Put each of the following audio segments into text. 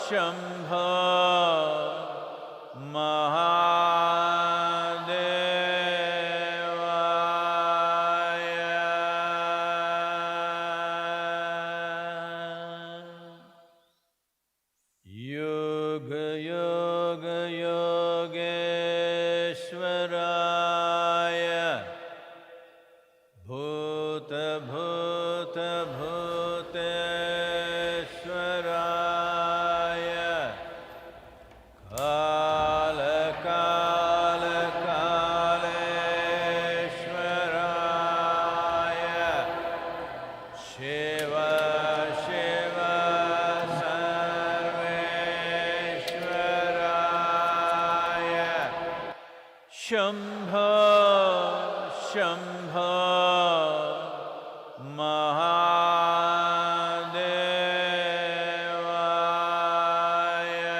Shambho Yoga Yoga Yogeshwaraya Bhuta Bhuta Bhuteshwaraya Kala Kala Kaleshwaraya Shiva Shiva Shambho Shambho Mahadevaya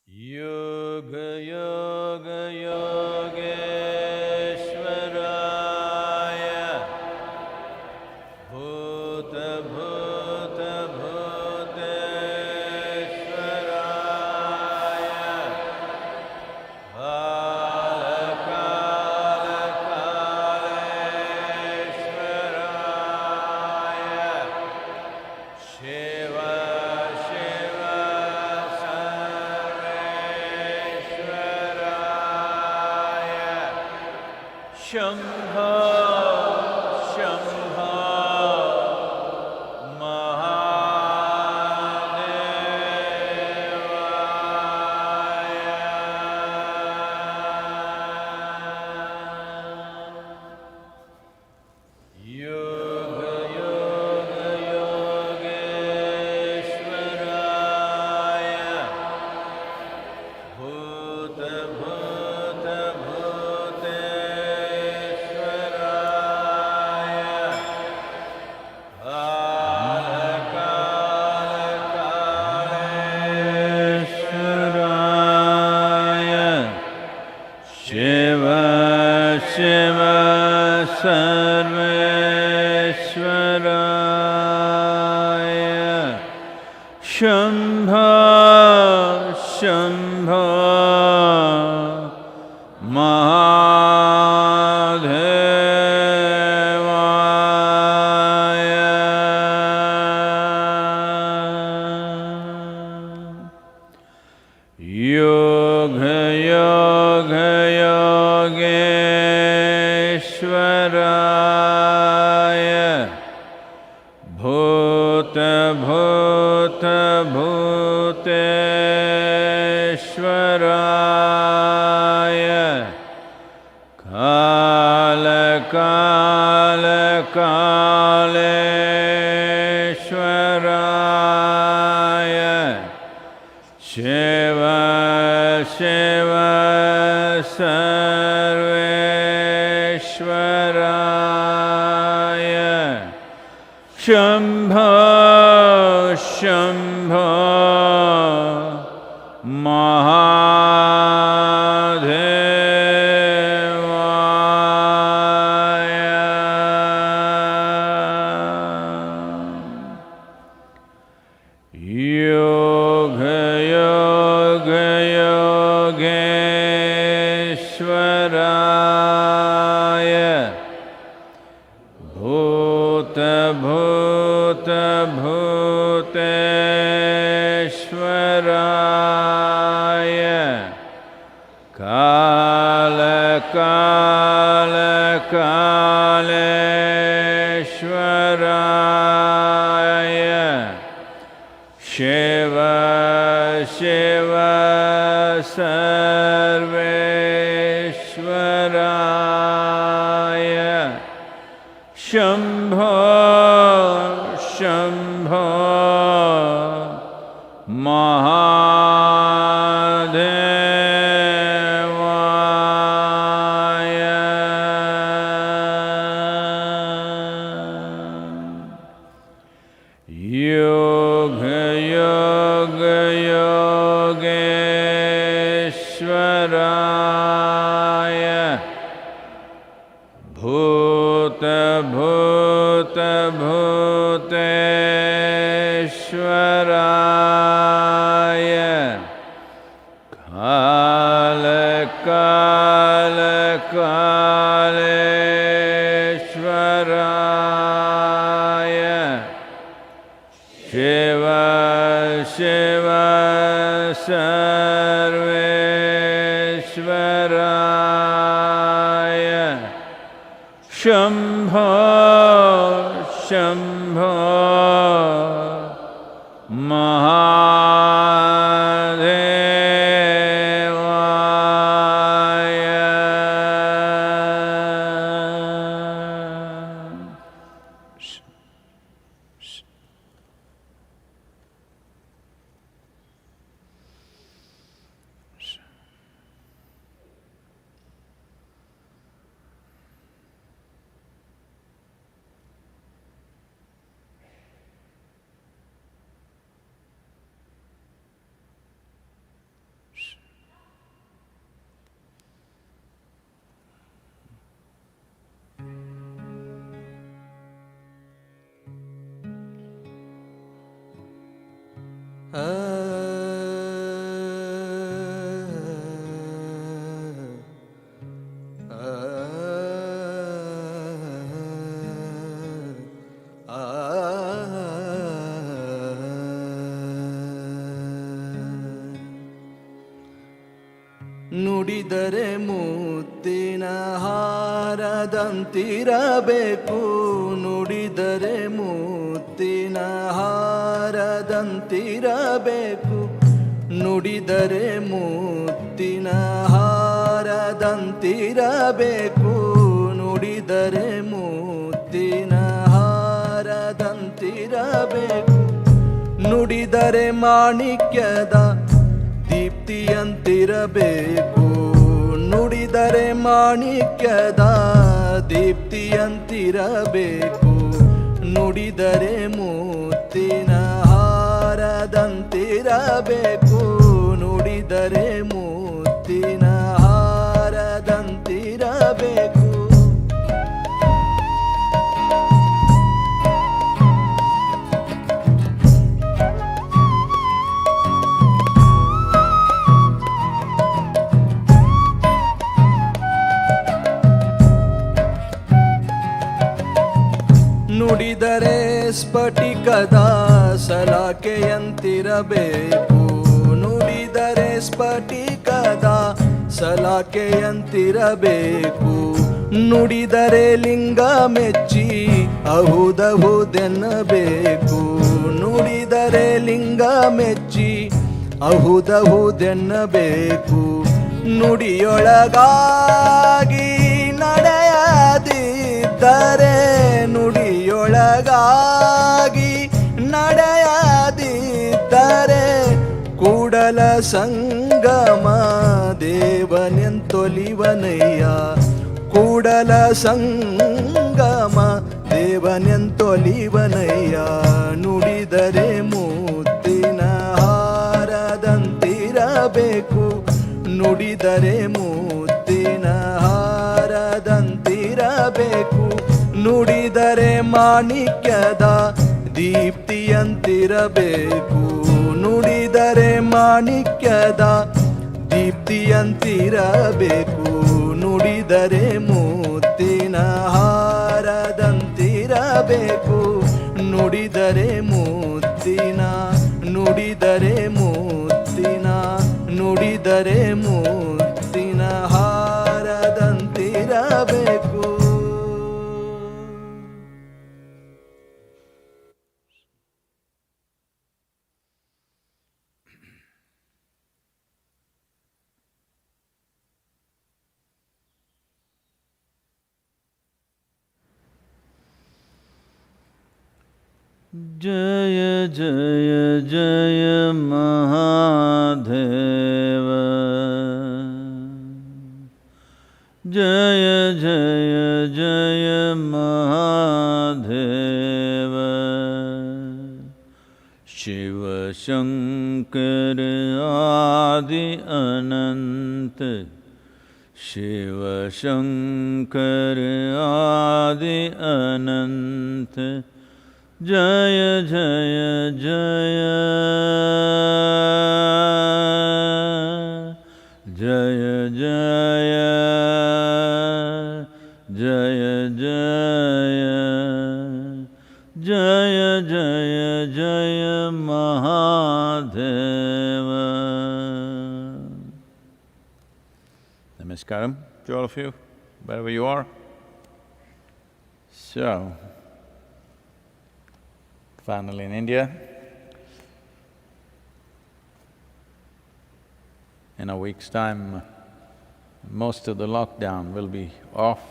Yoga Yoga Yogeshwaraya Bhuta Bhuta Bhuteshwaraya Kala Kala Kaleshwaraya Shiva Shiva Sarveshwaraya Shambho Shambho Yoga Yoga Yogeshwaraya Bhuta Bhuta Bhuteshwaraya Kala Kala Kaleshwaraya Shiva Shiva Sarveshwaraya Shambho Shambho Mahadevaya Yoga Yoga Yogeshwaraya Bhuta Bhuta Bhuteshwaraya Kala Kala Kaleshwaraya Shiva Shiva Sarveshwaraya Shambho Shambho Mahadevaya Yoga Yoga Yogeshwaraya Bhuta Bhuta Bhuteshwaraya Kala Kala Kaleshwaraya Shiva Shiva Sarveshwaraya Shambho Shambho Mahadevaya Yoga Yoga Yogeshwaraya Bhuta Bhuta Shambho, Shambho, ನುಡಿದರೆ ಮುತ್ತಿನ ಹಾರದಂತಿರಬೇಕು, ನುಡಿದರೆ ಮುತ್ತಿನ ಹಾರದಂತಿರಬೇಕು, ನುಡಿದರೆ ಮುತ್ತಿನ ಹಾರದಂತಿರಬೇಕು, ನುಡಿದರೆ ಮುತ್ತಿನ ಹಾರದಂತಿರಬೇಕು, ನುಡಿದರೆ ಮಾಣಿಕ್ಯದ ದೀಪ್ತಿಯಂತಿರಬೇಕು, ನುಡಿದರೆ ಮಾಣಿಕ್ಯದ ದೀಪ್ತಿಯಂತಿರಬೇಕು, ನುಡಿದರೆ ಮುತ್ತಿನ ಹಾರದಂತಿರಬೇಕು, ನುಡಿದರೆ ಮುತ್ತಿನ ಹಾರದಂತಿರಬೇಕು. ನುಡಿದರೆ ಸ್ಫಟಿಕದ ಸಲಾಕೆಯಂತಿರಬೇಕು, ನುಡಿದರೆ ಸ್ಫಟಿಕದ ಸಲಾಕೆಯಂತಿರಬೇಕು, ನುಡಿದರೆ ಲಿಂಗ ಮೆಚ್ಚಿ ಅಹುದಹುದೆನ್ನಬೇಕು, ನುಡಿದರೆ ಲಿಂಗ ಮೆಚ್ಚಿ ಅಹುದಹುದೆನ್ನಬೇಕು, ನುಡಿಯೊಳಗಾಗಿ ನಡೆಯದಿದ್ದರೆ, ನುಡಿಯೊಳಗಾಗಿ ನಡೆಯದಿದ್ದರೆ, ಕೂಡಲ ಸಂಗಮ ದೇವನೆಂತೊಲಿವನಯ್ಯ, ಕೂಡಲ ಸಂಗಮ ದೇವನೆಂತೊಲಿವನಯ್ಯ, ನುಡಿದರೆ ಮುತ್ತಿನ ಹಾರದಂತಿರಬೇಕು, ನುಡಿದರೆ ಮುತ್ತಿನ ಹಾರದಂತಿರಬೇಕು, ನುಡಿದರೆ ಮಾಣಿಕ್ಯದ ದೀಪ್ತಿಯಂತಿರಬೇಕು, ನುಡಿದರೆ ಮಾಣಿಕ್ಯದ ದೀಪ್ತಿಯಂತಿರಬೇಕು, ನುಡಿದರೆ ಮುತ್ತಿನ ಹಾರದಂತಿರಬೇಕು, ನುಡಿದರೆ ಮುತ್ತಿನ, ನುಡಿದರೆ ಮುತ್ತಿನ, ನುಡಿದರೆ ಮುತ್ತಿನ ಹಾರದಂತಿರಬೇಕು. जय जय जय महादेव, जय जय जय महादेव, शिव शंकर आदि अनंत, शिव शंकर आदि अनंत, जय जय जय जय जय जय जय जय जय Mahadev. Namaskaram to all of you, wherever you are. So, finally in India, in a week's time, most of the lockdown will be off.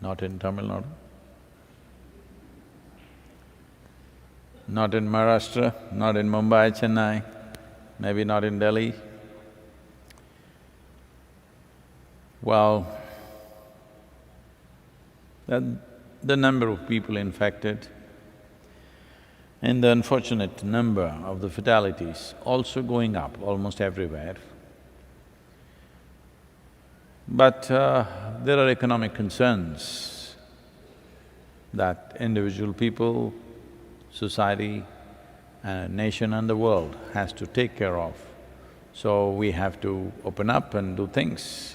Not in Tamil Nadu, not in Maharashtra, not in Mumbai, Chennai, maybe not in Delhi. Well, the number of people infected and the unfortunate number of the fatalities also going up almost everywhere. But there are economic concerns that individual people, society, nation and the world has to take care of. So we have to open up and do things.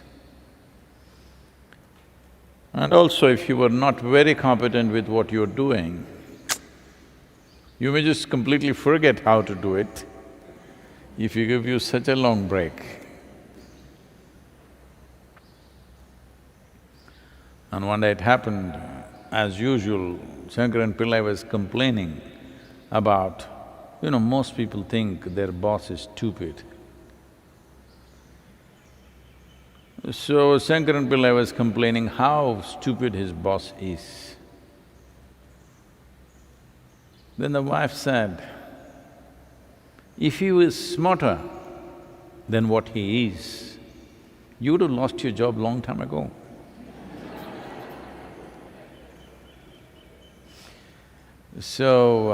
And also, if you were not very competent with what you're doing, you may just completely forget how to do it if you give you such a long break. And one day it happened, as usual, Shankaran Pillai was complaining about, most people think their boss is stupid. So Shankaran Pillai was complaining how stupid his boss is. Then the wife said, if he was smarter than what he is, you would have lost your job long time ago. So,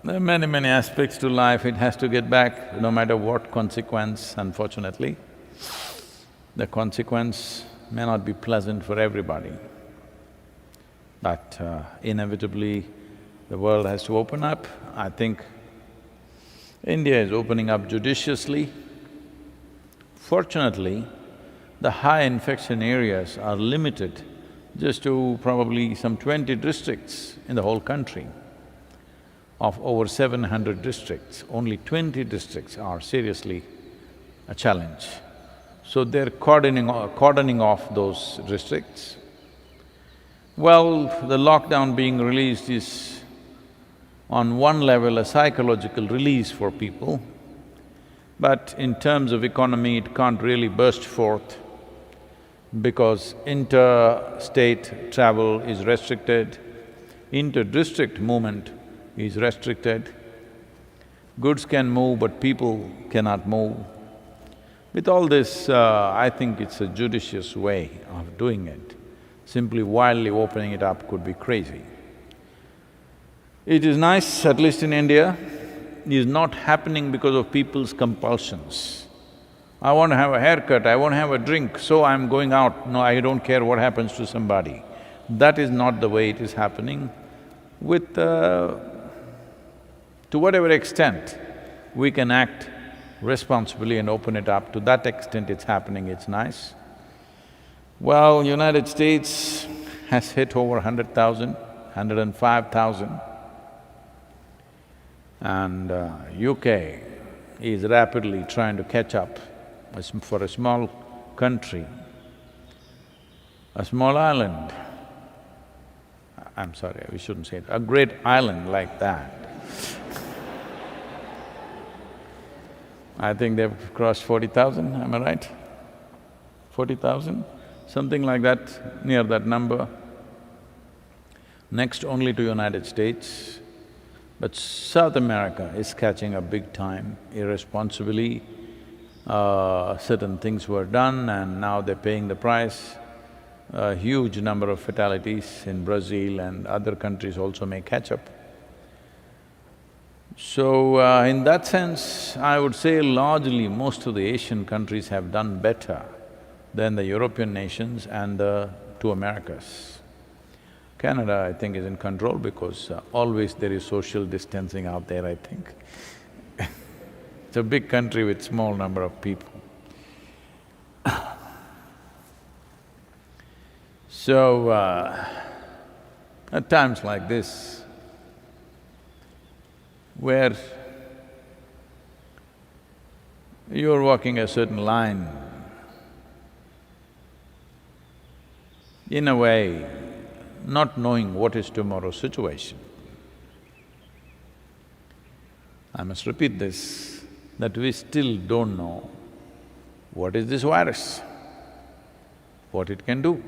there are many aspects to life, it has to get back, no matter what consequence, unfortunately. The consequence may not be pleasant for everybody, but inevitably the world has to open up. I think India is opening up judiciously. Fortunately, the high infection areas are limited just to probably some 20 districts in the whole country. Of over 700 districts, only 20 districts are seriously a challenge. So they're cordoning off those districts. Well, the lockdown being released is on one level a psychological release for people, but in terms of economy it can't really burst forth because interstate travel is restricted, inter-district movement is restricted. Goods can move but people cannot move. With all this, I think it's a judicious way of doing it. Simply wildly opening it up could be crazy. It is nice, at least in India, it is not happening because of people's compulsions. I want to have a haircut, I want to have a drink, so I'm going out, no, I don't care what happens to somebody. That is not the way it is happening. To whatever extent we can act responsibly and open it up, to that extent it's happening, it's nice. Well, United States has hit over 100,000, 105,000, and UK is rapidly trying to catch up. For a small country, a small island, I'm sorry, we shouldn't say it, a great island like that, I think they've crossed 40,000, am I right? 40,000? Something like that, near that number. Next only to United States. But South America is catching up big time, irresponsibly. Certain things were done and now they're paying the price. A huge number of fatalities in Brazil and other countries also may catch up. So, in that sense, I would say largely most of the Asian countries have done better than the European nations and the two Americas. Canada, I think, is in control because always there is social distancing out there, I think. It's a big country with small number of people. So, at times like this, where you're walking a certain line, in a way, not knowing what is tomorrow's situation. I must repeat this, that we still don't know what is this virus, what it can do.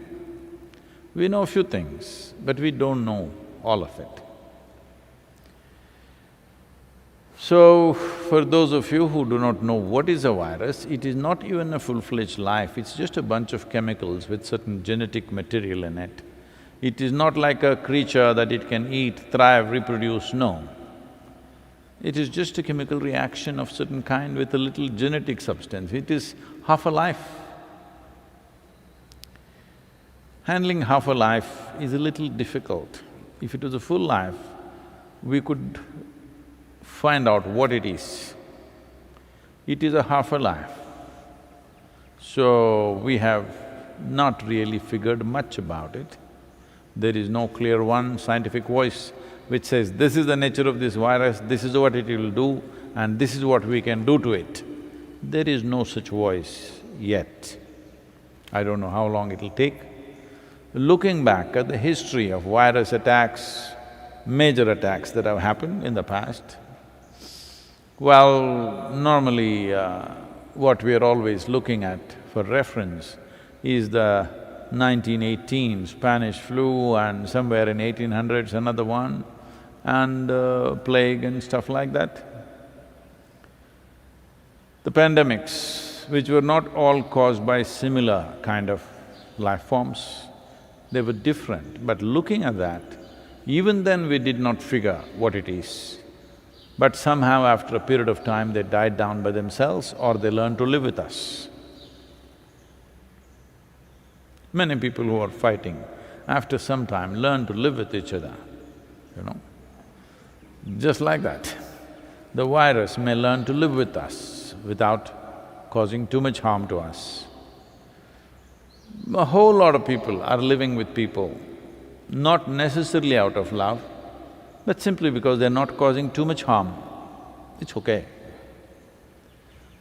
We know a few things, but we don't know all of it. So, for those of you who do not know what is a virus, it is not even a full-fledged life, it's just a bunch of chemicals with certain genetic material in it. It is not like a creature that it can eat, thrive, reproduce, no. It is just a chemical reaction of certain kind with a little genetic substance. It is half a life. Handling half a life is a little difficult. If it was a full life, we could find out what it is. It is a half a life. So, we have not really figured much about it. There is no clear one scientific voice which says, this is the nature of this virus, this is what it will do, and this is what we can do to it. There is no such voice yet. I don't know how long it'll take. Looking back at the history of virus attacks, major attacks that have happened in the past, well, normally what we are always looking at for reference is the 1918 Spanish flu and somewhere in 1800s another one, and plague and stuff like that. The pandemics, which were not all caused by similar kind of life forms, they were different, but looking at that, even then we did not figure what it is. But somehow after a period of time they died down by themselves or they learned to live with us. Many people who are fighting, after some time learn to live with each other, you know. Just like that, the virus may learn to live with us without causing too much harm to us. A whole lot of people are living with people, not necessarily out of love, but simply because they're not causing too much harm, it's okay.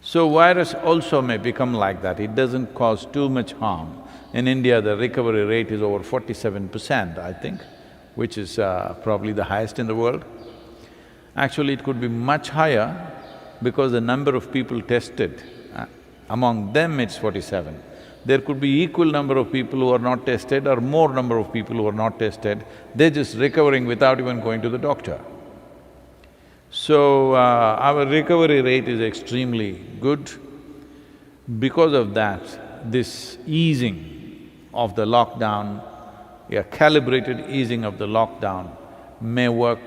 So virus also may become like that, it doesn't cause too much harm. In India, the recovery rate is over 47%, I think, which is probably the highest in the world. Actually, it could be much higher because the number of people tested, among them it's 47. There could be equal number of people who are not tested or more number of people who are not tested, they're just recovering without even going to the doctor. So, our recovery rate is extremely good. Because of that, this easing of the lockdown, a calibrated easing of the lockdown may work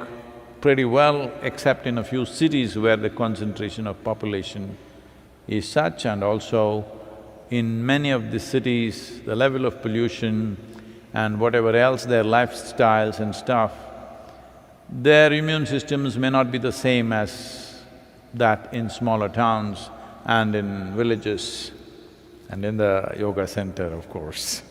pretty well, except in a few cities where the concentration of population is such, and also in many of the cities, the level of pollution and whatever else, their lifestyles and stuff, their immune systems may not be the same as that in smaller towns and in villages and in the yoga center, of course.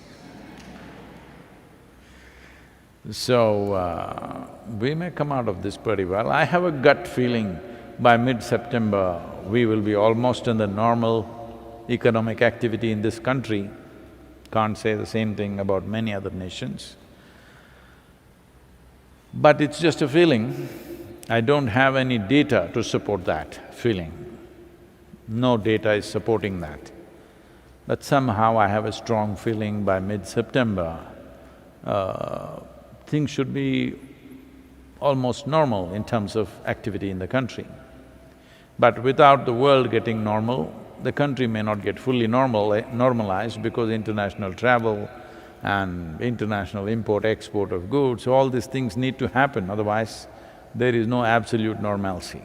So, we may come out of this pretty well. I have a gut feeling by mid-September, we will be almost in the normal economic activity in this country. Can't say the same thing about many other nations. But it's just a feeling. I don't have any data to support that feeling. No data is supporting that. But somehow I have a strong feeling by mid-September, things should be almost normal in terms of activity in the country. But without the world getting normal, the country may not get fully normalized because international travel and international import-export of goods, all these things need to happen, otherwise there is no absolute normalcy.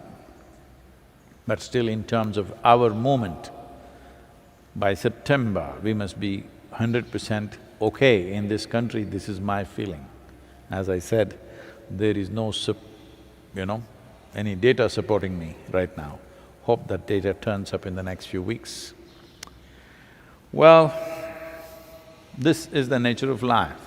But still, in terms of our movement, by September we must be 100% okay in this country, this is my feeling. As I said, there is no any data supporting me right now. Hope that data turns up in the next few weeks. Well, this is the nature of life.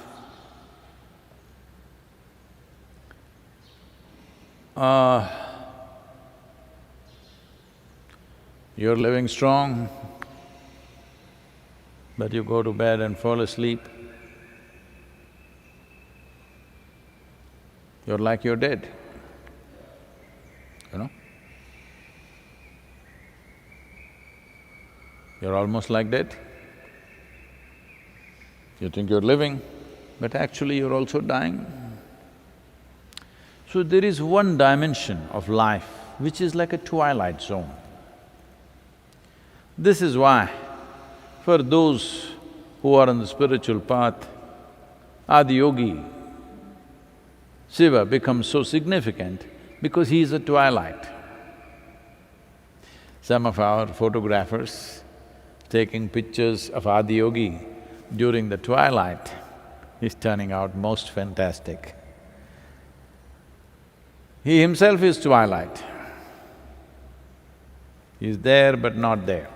You're living strong, but you go to bed and fall asleep. you're like you're dead, you know? You're almost like dead. You think you're living, but actually you're also dying. So there is one dimension of life which is like a twilight zone. This is why, for those who are on the spiritual path, Adiyogi, Shiva becomes so significant because he is a twilight. Some of our photographers taking pictures of Adiyogi during the twilight is turning out most fantastic. He himself is twilight. He is there but not there,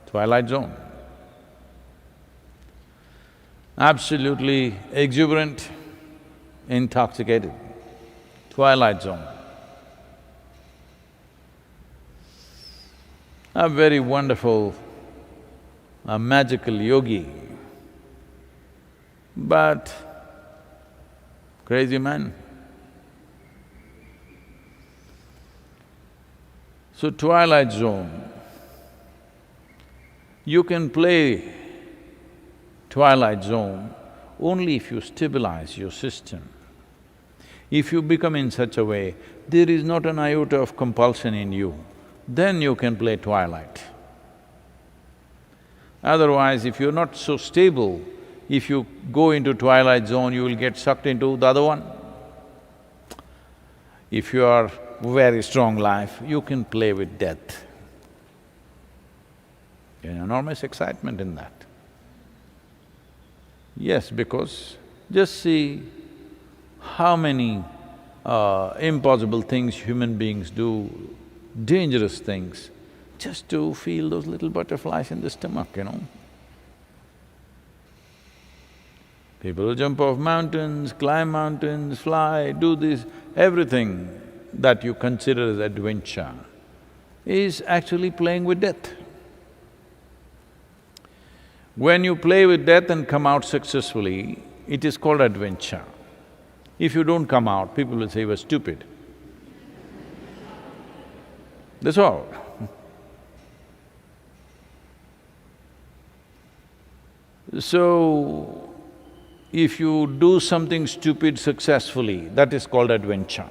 twilight zone. Absolutely exuberant, intoxicated, twilight zone. A very wonderful, a magical yogi, but crazy man. So twilight zone, you can play twilight zone only if you stabilize your system. If you become in such a way, there is not an iota of compulsion in you, then you can play twilight. Otherwise, if you're not so stable, if you go into twilight zone, you will get sucked into the other one. If you are very strong life, you can play with death. There's enormous excitement in that. Yes, because just see how many impossible things human beings do, dangerous things, just to feel those little butterflies in the stomach, you know. People jump off mountains, climb mountains, fly, do this, everything that you consider as adventure is actually playing with death. When you play with death and come out successfully, it is called adventure. If you don't come out, people will say you were stupid. That's all. So, if you do something stupid successfully, that is called adventure.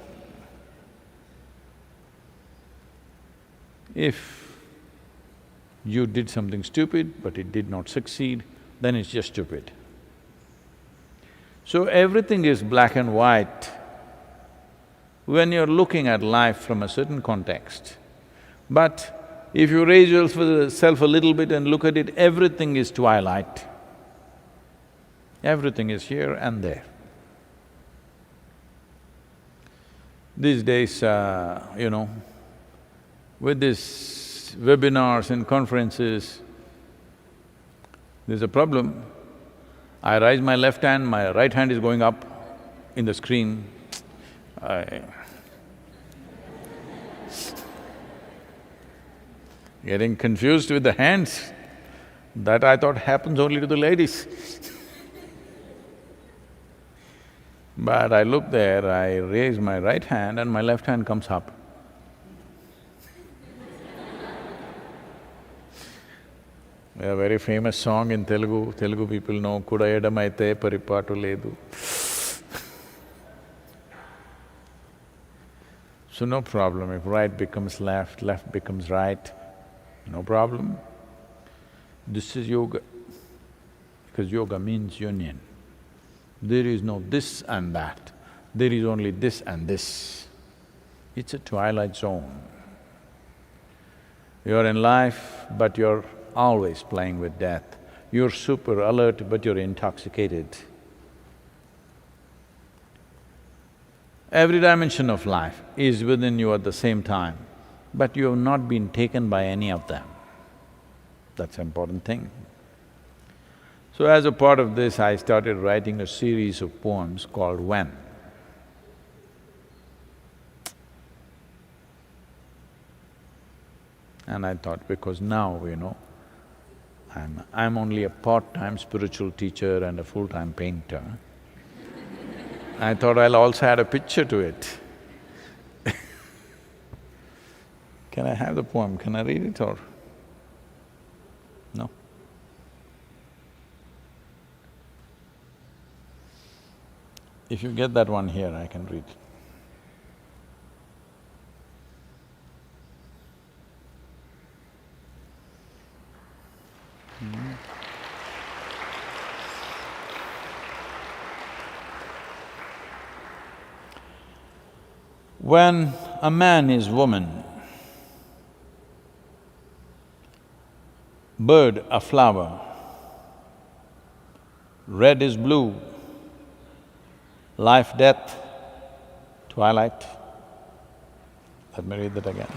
If you did something stupid but it did not succeed, then it's just stupid. So everything is black and white when you're looking at life from a certain context. But if you raise yourself a little bit and look at it, everything is twilight. Everything is here and there. These days, you know, with these webinars and conferences, there's a problem. I raise my left hand, my right hand is going up in the screen. Getting confused with the hands, that I thought happens only to the ladies. But I look there, I raise my right hand and my left hand comes up. A very famous song in Telugu people know, Kuda edamaite paripatu ledu. So no problem, if right becomes left, left becomes right, no problem. This is yoga, because yoga means union. There is no this and that, there is only this and this. It's a twilight zone. You're in life, but you're always playing with death. You're super alert, but you're intoxicated. Every dimension of life is within you at the same time, but you have not been taken by any of them. That's an important thing. So as a part of this, I started writing a series of poems called When. And I thought, because now, you know, I'm only a part-time spiritual teacher and a full-time painter. I thought I'll also add a picture to it. Can I have the poem? Can I read it or… no? If you get that one here, I can read. When a man is woman, bird a flower, red is blue, life, death, twilight. Let me read that again.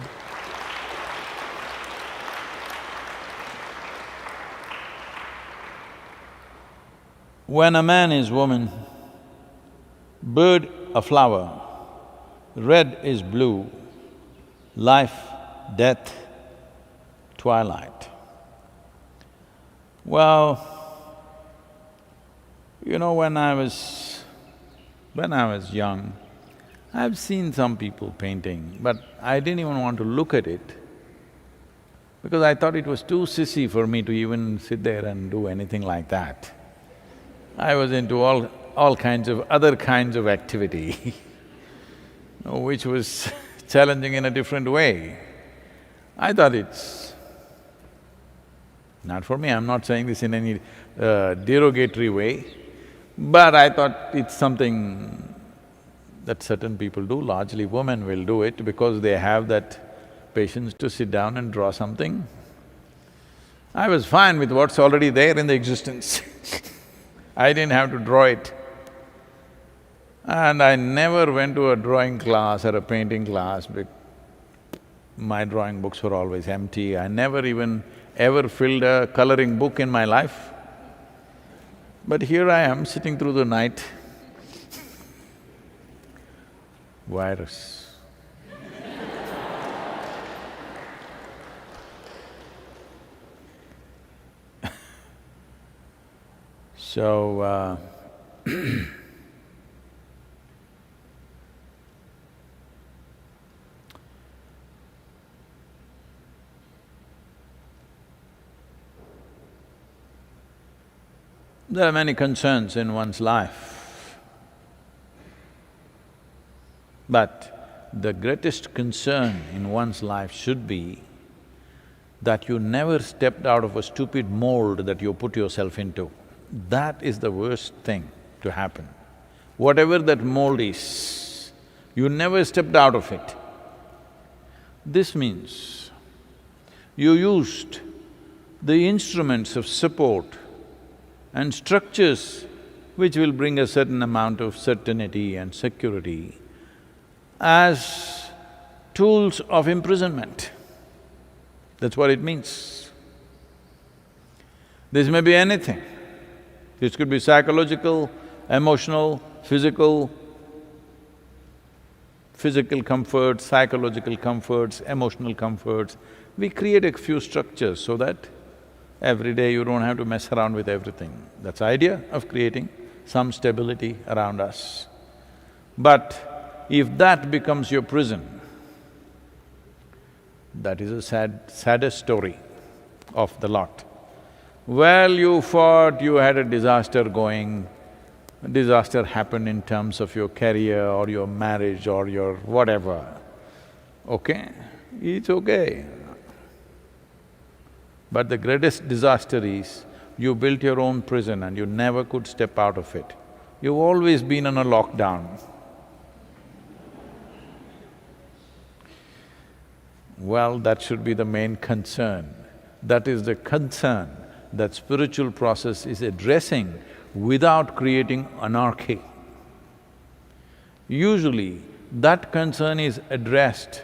When a man is woman, bird a flower, red is blue, life, death, twilight. Well, you know, when I was young, I've seen some people painting, but I didn't even want to look at it because I thought it was too sissy for me to even sit there and do anything like that. I was into all kinds of other kinds of activity which was challenging in a different way. I thought it's not for me, I'm not saying this in any derogatory way, but I thought it's something that certain people do, largely women will do it because they have that patience to sit down and draw something. I was fine with what's already there in the existence I didn't have to draw it. And I never went to a drawing class or a painting class my drawing books were always empty. I never even ever filled a coloring book in my life. But here I am sitting through the night, virus. So, there are many concerns in one's life, but the greatest concern in one's life should be that you never stepped out of a stupid mold that you put yourself into. That is the worst thing to happen. Whatever that mold is, you never stepped out of it. This means you used the instruments of support and structures which will bring a certain amount of certainty and security as tools of imprisonment. That's what it means. This may be anything. This could be psychological, emotional, physical comforts, psychological comforts, emotional comforts. We create a few structures so that every day you don't have to mess around with everything. That's the idea of creating some stability around us. But if that becomes your prison, that is the saddest story of the lot. Well, you fought, you had a disaster going, a disaster happened in terms of your career or your marriage or your whatever, okay? It's okay. But the greatest disaster is, you built your own prison and you never could step out of it. You've always been on a lockdown. Well, that should be the main concern. That is the concern that spiritual process is addressing without creating anarchy. Usually, that concern is addressed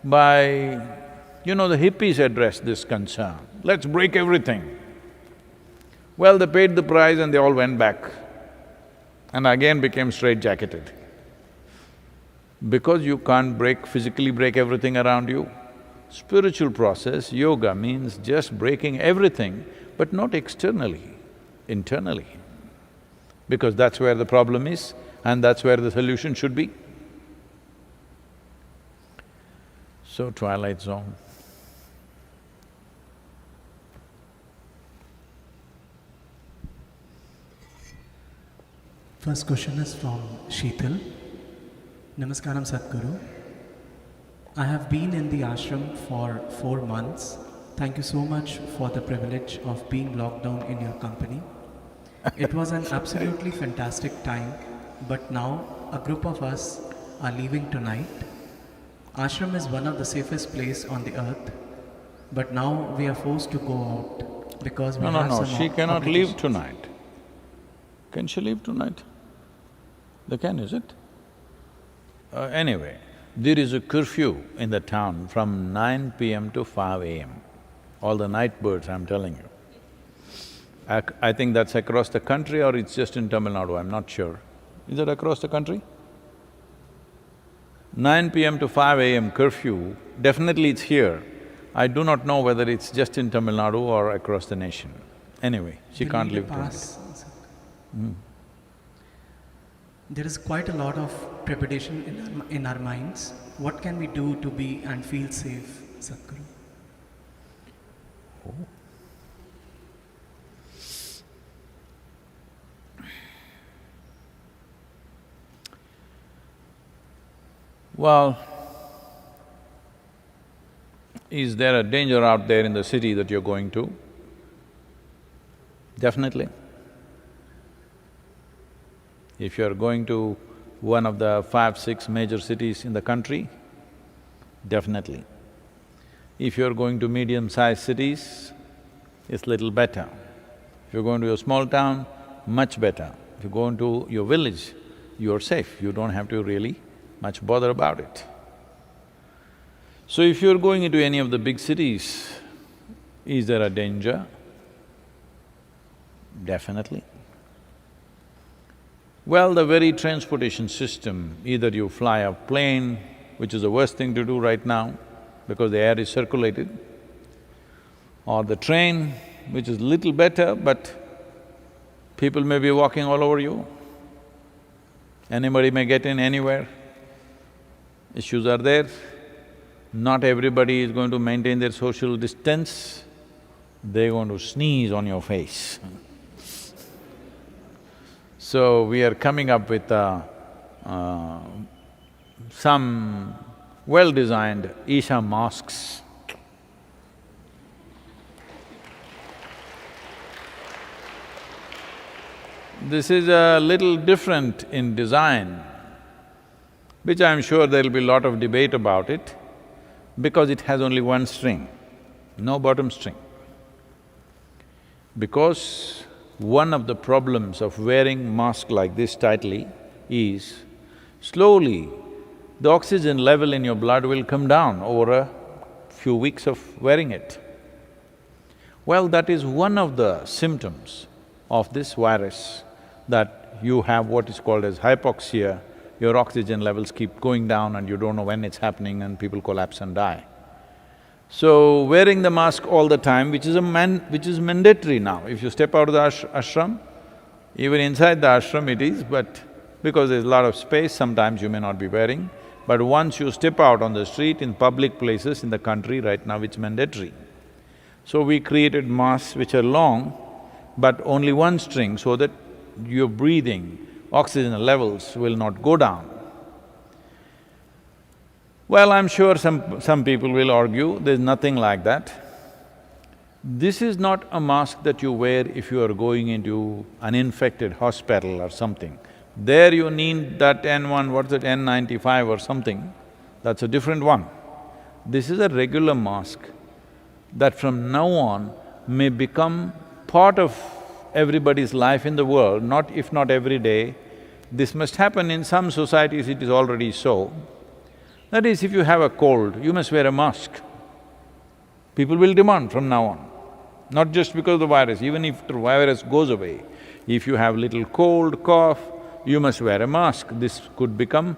by… you know, the hippies addressed this concern, let's break everything. Well, they paid the price and they all went back and again became straitjacketed. Because you can't physically break everything around you, spiritual process, yoga means just breaking everything, but not externally, internally. Because that's where the problem is. and that's where the solution should be. So, twilight zone. First question is from Sheetal. Namaskaram Sadhguru. I have been in the ashram for 4 months. Thank you so much for the privilege of being locked down in your company. It was an absolutely fantastic time, but now a group of us are leaving tonight. Ashram is one of the safest place on the earth, but now we are forced to go out because we have some She cannot leave obligations. tonight. Can she leave tonight? They can, is it? Anyway, there is a curfew in the town from 9 p.m. to 5 a.m. All the night birds, I'm telling you. I think that's across the country or it's just in Tamil Nadu, I'm not sure. Is it across the country? 9 p.m. to 5 a.m. curfew, definitely it's here. I do not know whether it's just in Tamil Nadu or across the nation. Anyway, she We can't need a live tonight. pass. There is quite a lot of trepidation in our minds. What can we do to be and feel safe, Sadhguru? Well, is there a danger out there in the city that you're going to? Definitely. If you're going to one of the 5, 6 major cities in the country, definitely. If you're going to medium-sized cities, it's little better. If you're going to a small town, much better. If you go into your village, you're safe, you don't have to really much bother about it. So if you're going into any of the big cities, is there a danger? Definitely. Well, the very transportation system, either you fly a plane, which is the worst thing to do right now because the air is circulated, or the train, which is little better, but people may be walking all over you. Anybody may get in anywhere. Issues are there. Not everybody is going to maintain their social distance. They're going to sneeze on your face. So, we are coming up with some well-designed Isha mosques. This is a little different in design, which I'm sure there'll be a lot of debate about it, because it has only one string, no bottom string. Because one of the problems of wearing mask like this tightly is, slowly the oxygen level in your blood will come down over a few weeks of wearing it. Well, that is one of the symptoms of this virus, that you have what is called as hypoxia, your oxygen levels keep going down and you don't know when it's happening and people collapse and die. So, wearing the mask all the time, which is mandatory now. If you step out of the ashram, even inside the ashram it is, but because there's a lot of space, sometimes you may not be wearing. But once you step out on the street, in public places in the country, right now it's mandatory. So we created masks which are long, but only one string, so that your breathing, oxygen levels will not go down. Well, I'm sure some people will argue, there's nothing like that. This is not a mask that you wear if you are going into an infected hospital or something. There you need that N1, what's it, N95 or something, that's a different one. This is a regular mask that from now on may become part of everybody's life in the world, if not every day. This must happen in some societies, it is already so. That is, if you have a cold, you must wear a mask. People will demand from now on, not just because of the virus, even if the virus goes away. If you have little cold, cough, you must wear a mask. This could become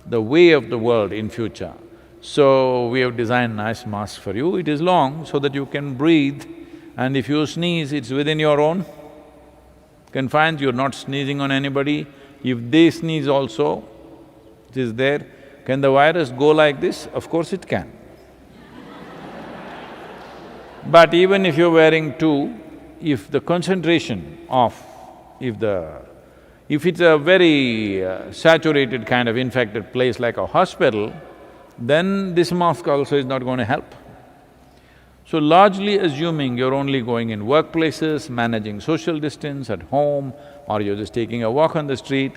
the way of the world in future. So, we have designed nice mask for you. It is long so that you can breathe, and if you sneeze, it's within your own confines, you're not sneezing on anybody. If they sneeze also, it is there. Can the virus go like this? Of course it can. But even if you're wearing two, if the concentration of… if it's a very saturated kind of infected place like a hospital, then this mask also is not going to help. So largely assuming you're only going in workplaces, managing social distance at home, or you're just taking a walk on the street,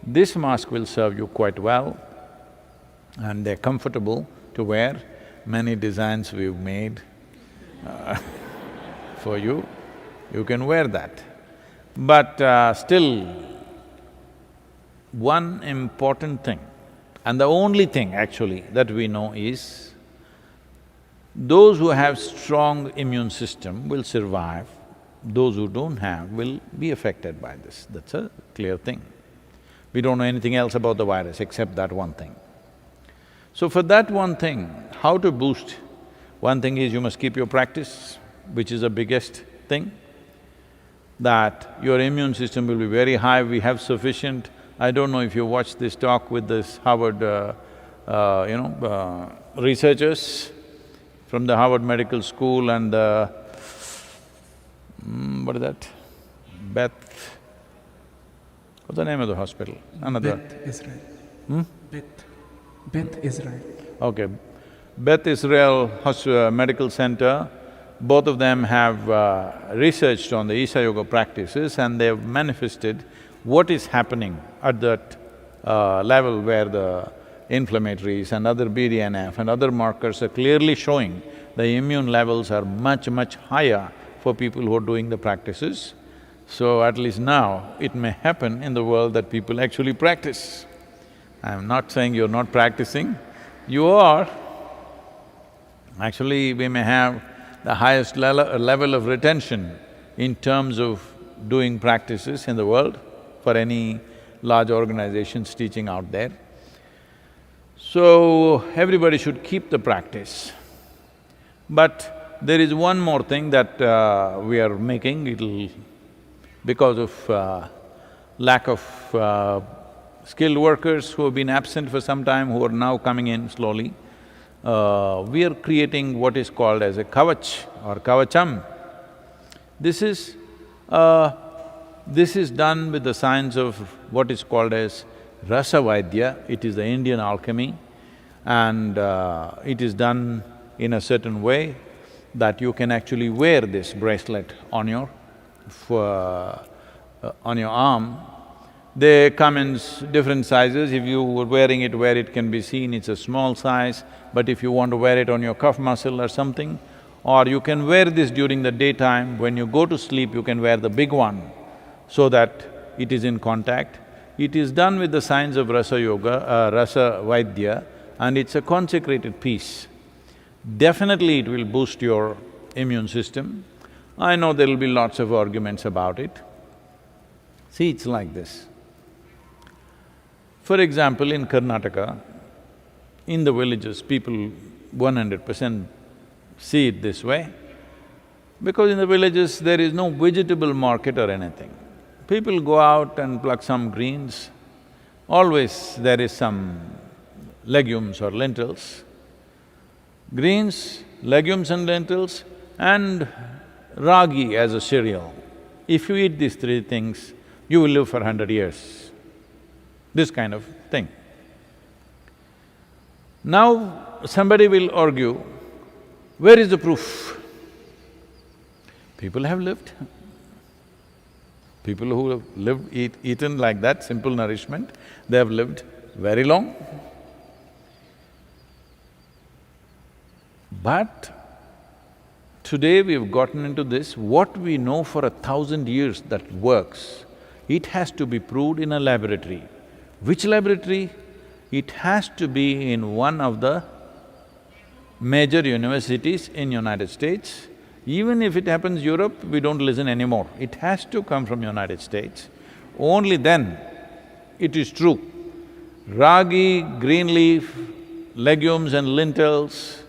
this mask will serve you quite well and they're comfortable to wear. Many designs we've made for you, you can wear that. But still, one important thing, and the only thing actually that we know is, those who have strong immune system will survive, those who don't have will be affected by this, that's a clear thing. We don't know anything else about the virus except that one thing. So for that one thing, how to boost? One thing is you must keep your practice, which is the biggest thing, that your immune system will be very high, we have sufficient… I don't know if you watched this talk with this Harvard, researchers from the Harvard Medical School and what is that? What's the name of the hospital? Another… Beth Israel. Hmm? Beth Israel. Okay. Beth Israel Medical Center, both of them have researched on the Isha Yoga practices and they've manifested what is happening at that level where the inflammatories and other BDNF and other markers are clearly showing the immune levels are much, much higher for people who are doing the practices. So at least now, it may happen in the world that people actually practice. I'm not saying you're not practicing, you are. Actually, we may have the highest level of retention in terms of doing practices in the world for any large organizations teaching out there. So, everybody should keep the practice. But there is one more thing that we are making, it'll… because of lack of skilled workers who have been absent for some time, who are now coming in slowly, we are creating what is called as a kavach or kavacham. This is done with the science of what is called as rasa vaidya. It is the Indian alchemy and it is done in a certain way that you can actually wear this bracelet on your arm. They come in different sizes. If you were wearing it where it can be seen, it's a small size, but if you want to wear it on your cuff muscle or something, or you can wear this during the daytime, when you go to sleep you can wear the big one so that it is in contact. It is done with the science of rasa yoga, rasa vaidya, and it's a consecrated piece. Definitely it will boost your immune system. I know there will be lots of arguments about it. See, it's like this. For example, in Karnataka, in the villages, people 100% see it this way, because in the villages there is no vegetable market or anything. People go out and pluck some greens, always there is some legumes or lentils. Greens, legumes and lentils, and ragi as a cereal. If you eat these three things, you will live for 100 years. This kind of thing. Now, somebody will argue, where is the proof? People have lived. People who have lived, eaten like that, simple nourishment, they have lived very long. But today we've gotten into this, what we know for 1,000 years that works, it has to be proved in a laboratory. Which laboratory? It has to be in one of the major universities in United States. Even if it happens Europe, we don't listen anymore. It has to come from United States. Only then it is true. Ragi, green leaf, legumes and lentils,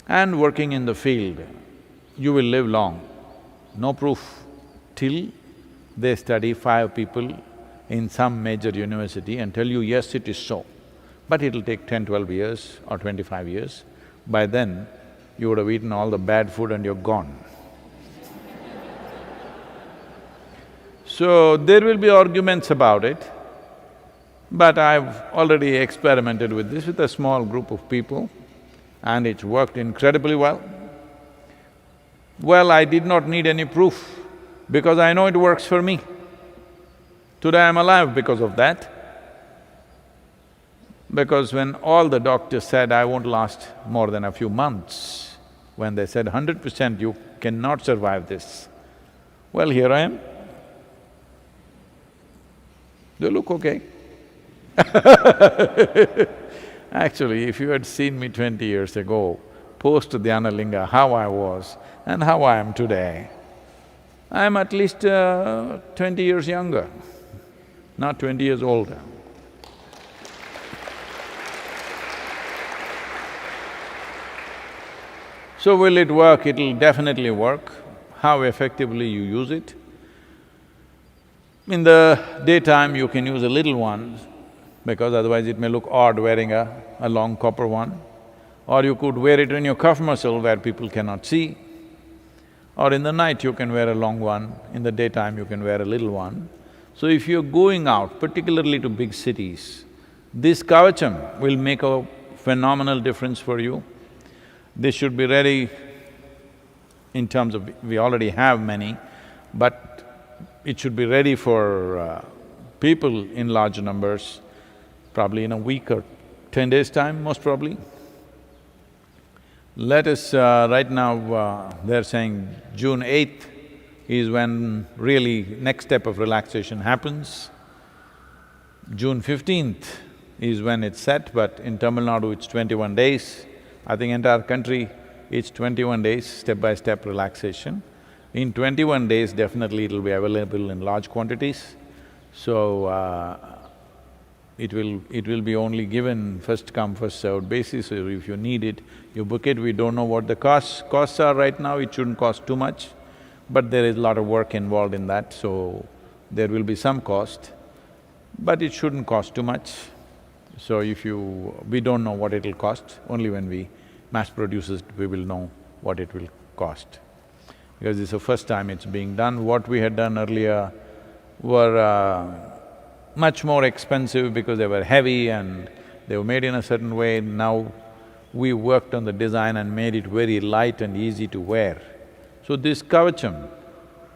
and working in the field, you will live long. No proof till They study 5 people in some major university and tell you, yes, it is so. But it'll take 10, 12 years or 25 years. By then, you would have eaten all the bad food and you're gone. So, there will be arguments about it, but I've already experimented with this with a small group of people and it's worked incredibly well. Well, I did not need any proof because I know it works for me. Today I'm alive because of that. Because when all the doctors said I won't last more than a few months, when they said 100% you cannot survive this, well, here I am. They look okay. Actually, if you had seen me 20 years ago, post-Dhyanalinga, how I was and how I am today, I am at least 20 years younger, not 20 years older. So will it work? It'll definitely work. How effectively you use it? In the daytime, you can use a little one, because otherwise it may look odd wearing a long copper one. Or you could wear it in your cuff muscle where people cannot see. Or in the night you can wear a long one, in the daytime you can wear a little one. So if you're going out, particularly to big cities, this kavacham will make a phenomenal difference for you. This should be ready in terms of… we already have many, but it should be ready for people in large numbers, probably in a week or 10 days' time, most probably. Let us… right now, they're saying June 8th is when really next step of relaxation happens. June 15th is when it's set, but in Tamil Nadu it's 21 days. I think entire country, it's 21 days, step-by-step relaxation. In 21 days, definitely it'll be available in large quantities. So, it will be only given first come, first served basis, so if you need it, you book it. We don't know what the costs are right now, it shouldn't cost too much, but there is a lot of work involved in that, so there will be some cost, but it shouldn't cost too much. So if you… we don't know what it'll cost, only when we mass produce it, we will know what it will cost. Because this is the first time it's being done. What we had done earlier were much more expensive because they were heavy and they were made in a certain way. Now we worked on the design and made it very light and easy to wear. So this kavacham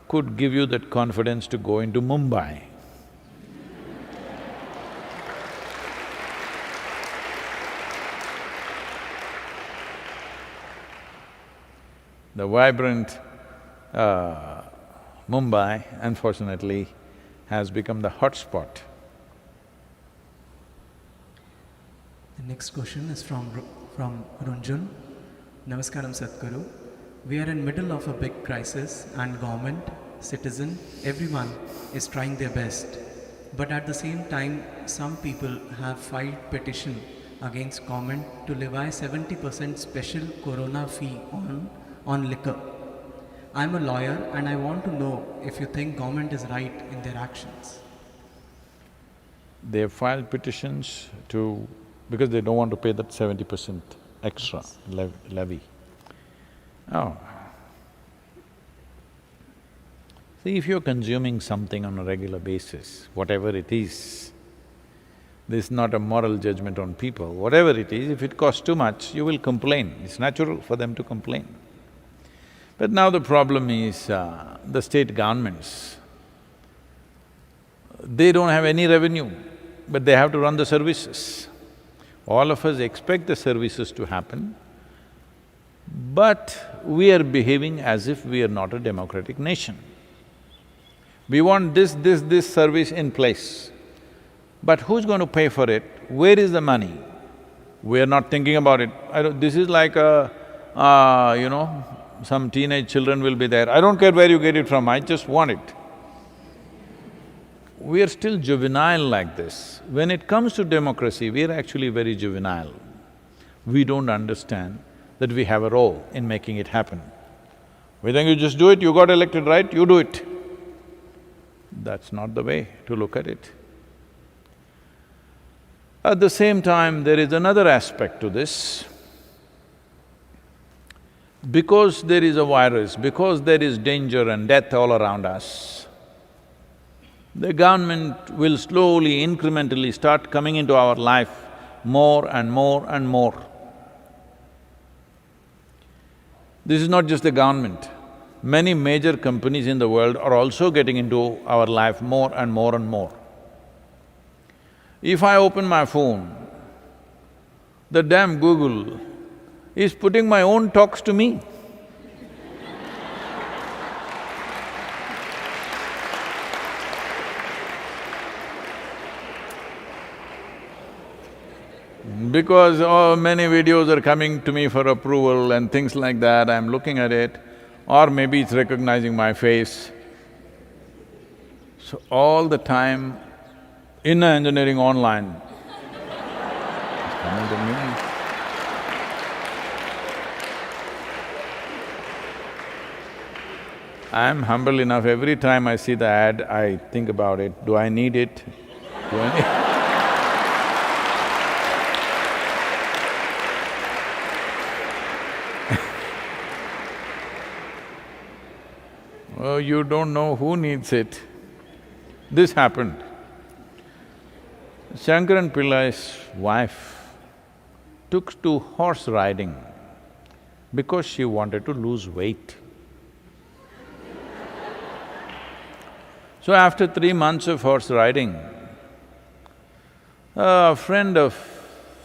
could give you that confidence to go into Mumbai. The vibrant Mumbai, unfortunately, has become the hotspot. The next question is from Runjun. Namaskaram Sadhguru. We are in middle of a big crisis and government, citizen, everyone is trying their best. But at the same time, some people have filed petition against government to levy 70% special corona fee on liquor. I'm a lawyer and I want to know if you think government is right in their actions. They have filed petitions to… because they don't want to pay that 70% extra levy. Oh. See, if you're consuming something on a regular basis, whatever it is, this is not a moral judgment on people. Whatever it is, if it costs too much, you will complain. It's natural for them to complain. But now the problem is, the state governments, they don't have any revenue, but they have to run the services. All of us expect the services to happen, but we are behaving as if we are not a democratic nation. We want this service in place, but who's going to pay for it? Where is the money? We are not thinking about it. This is like some teenage children will be there, I don't care where you get it from, I just want it. We are still juvenile like this. When it comes to democracy, we are actually very juvenile. We don't understand that we have a role in making it happen. We think you just do it, you got elected, right? You do it. That's not the way to look at it. At the same time, there is another aspect to this. Because there is a virus, because there is danger and death all around us, the government will slowly, incrementally start coming into our life more and more and more. This is not just the government. Many major companies in the world are also getting into our life more and more and more. If I open my phone, the damn Google is putting my own talks to me. Because many videos are coming to me for approval and things like that, I'm looking at it, or maybe it's recognizing my face. So all the time, inner engineering online is coming to me. I'm humble enough, every time I see the ad, I think about it, do I need it? Do I need… Oh, you don't know who needs it. This happened. Shankaran Pillai's wife took to horse riding because she wanted to lose weight. So after 3 months of horse riding, a friend of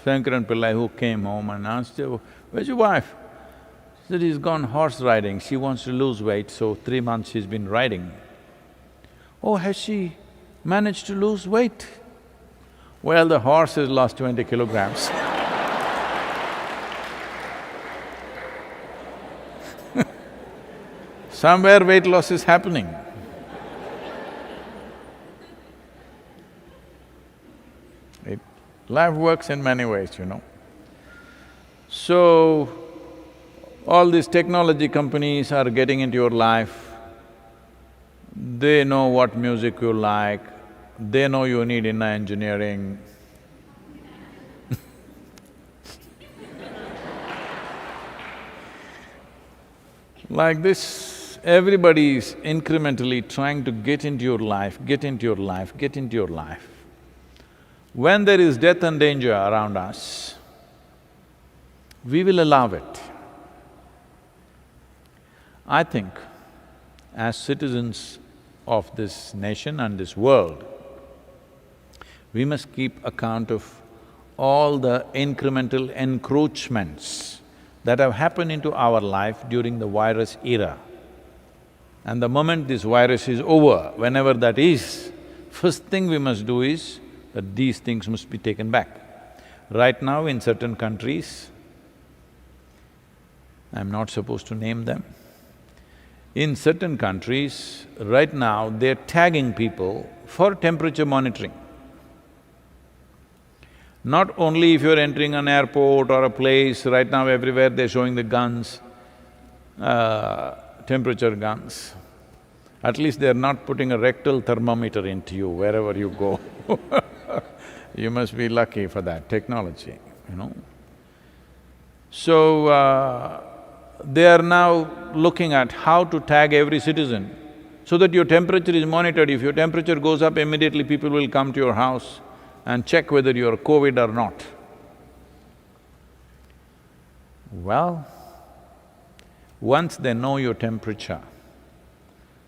Shankaran Pillai who came home and asked her, "Where's your wife?" She said, "He's gone horse riding, she wants to lose weight, so 3 months she's been riding." "Oh, has she managed to lose weight?" "Well, the horse has lost 20 kilograms." Somewhere weight loss is happening. Life works in many ways, you know. So, all these technology companies are getting into your life. They know what music you like, they know you need inner engineering. Like this, everybody is incrementally trying to get into your life, get into your life, get into your life. When there is death and danger around us, we will allow it. I think, as citizens of this nation and this world, we must keep account of all the incremental encroachments that have happened into our life during the virus era. And the moment this virus is over, whenever that is, first thing we must do is that these things must be taken back. Right now in certain countries, I'm not supposed to name them, in certain countries, right now they're tagging people for temperature monitoring. Not only if you're entering an airport or a place, right now everywhere they're showing the guns, temperature guns. At least they're not putting a rectal thermometer into you wherever you go. You must be lucky for that technology, you know. So, they are now looking at how to tag every citizen so that your temperature is monitored. If your temperature goes up, immediately people will come to your house and check whether you're COVID or not. Well, once they know your temperature,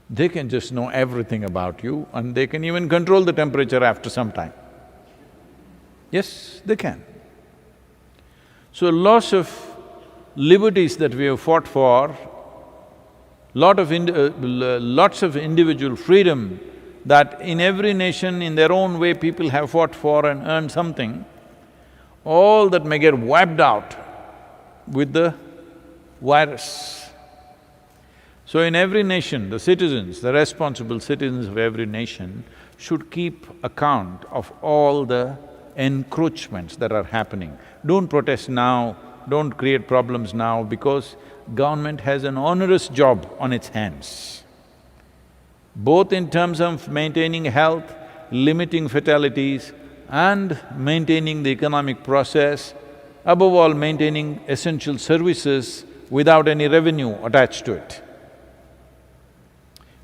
they can just know everything about you and they can even control the temperature after some time. Yes, they can. So lots of liberties that we have fought for, lots of individual freedom that in every nation, in their own way, people have fought for and earned something, all that may get wiped out with the virus. So in every nation, the citizens, the responsible citizens of every nation should keep account of all the encroachments that are happening. Don't protest now, don't create problems now because government has an onerous job on its hands. both in terms of maintaining health, limiting fatalities, and maintaining the economic process, above all maintaining essential services without any revenue attached to it.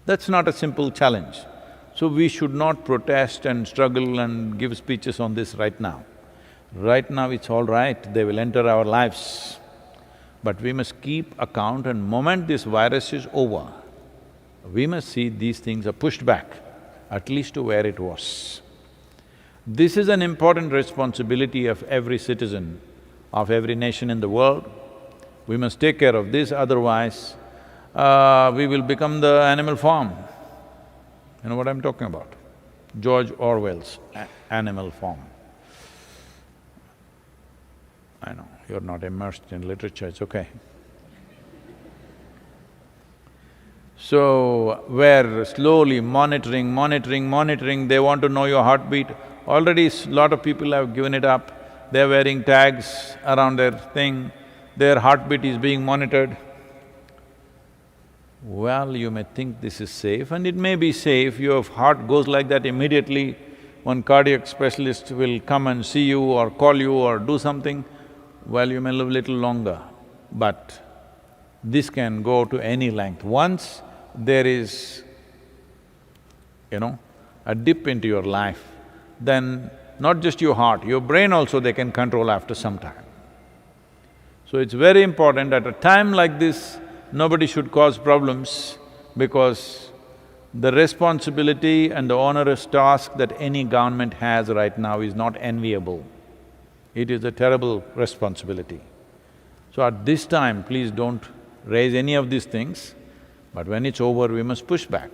That's not a simple challenge. So we should not protest and struggle and give speeches on this right now. Right now it's all right, they will enter our lives. But we must keep account, and moment this virus is over, we must see these things are pushed back, at least to where it was. This is an important responsibility of every citizen, of every nation in the world. We must take care of this, otherwise we will become the animal farm. You know what I'm talking about? George Orwell's Animal Farm. I know, you're not immersed in literature, it's okay. So, where slowly monitoring, they want to know your heartbeat. Already lot of people have given it up, they're wearing tags around their thing, their heartbeat is being monitored. Well, you may think this is safe, and it may be safe, your heart goes like that immediately, one cardiac specialist will come and see you or call you or do something, well, you may live little longer, but this can go to any length. Once there is, a dip into your life, then not just your heart, your brain also they can control after some time. So it's very important at a time like this, nobody should cause problems, because the responsibility and the onerous task that any government has right now is not enviable. It is a terrible responsibility. So at this time, please don't raise any of these things, but when it's over, we must push back.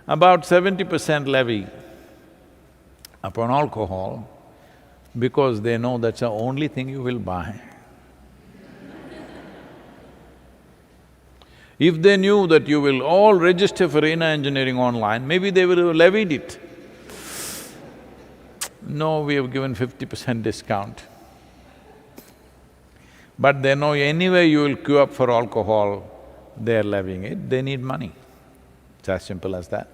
About 70% levy upon alcohol, because they know that's the only thing you will buy. If they knew that you will all register for inner engineering online, maybe they would have levied it. No, we have given 50% discount. But they know anyway you will queue up for alcohol, they're levying it, they need money. It's as simple as that.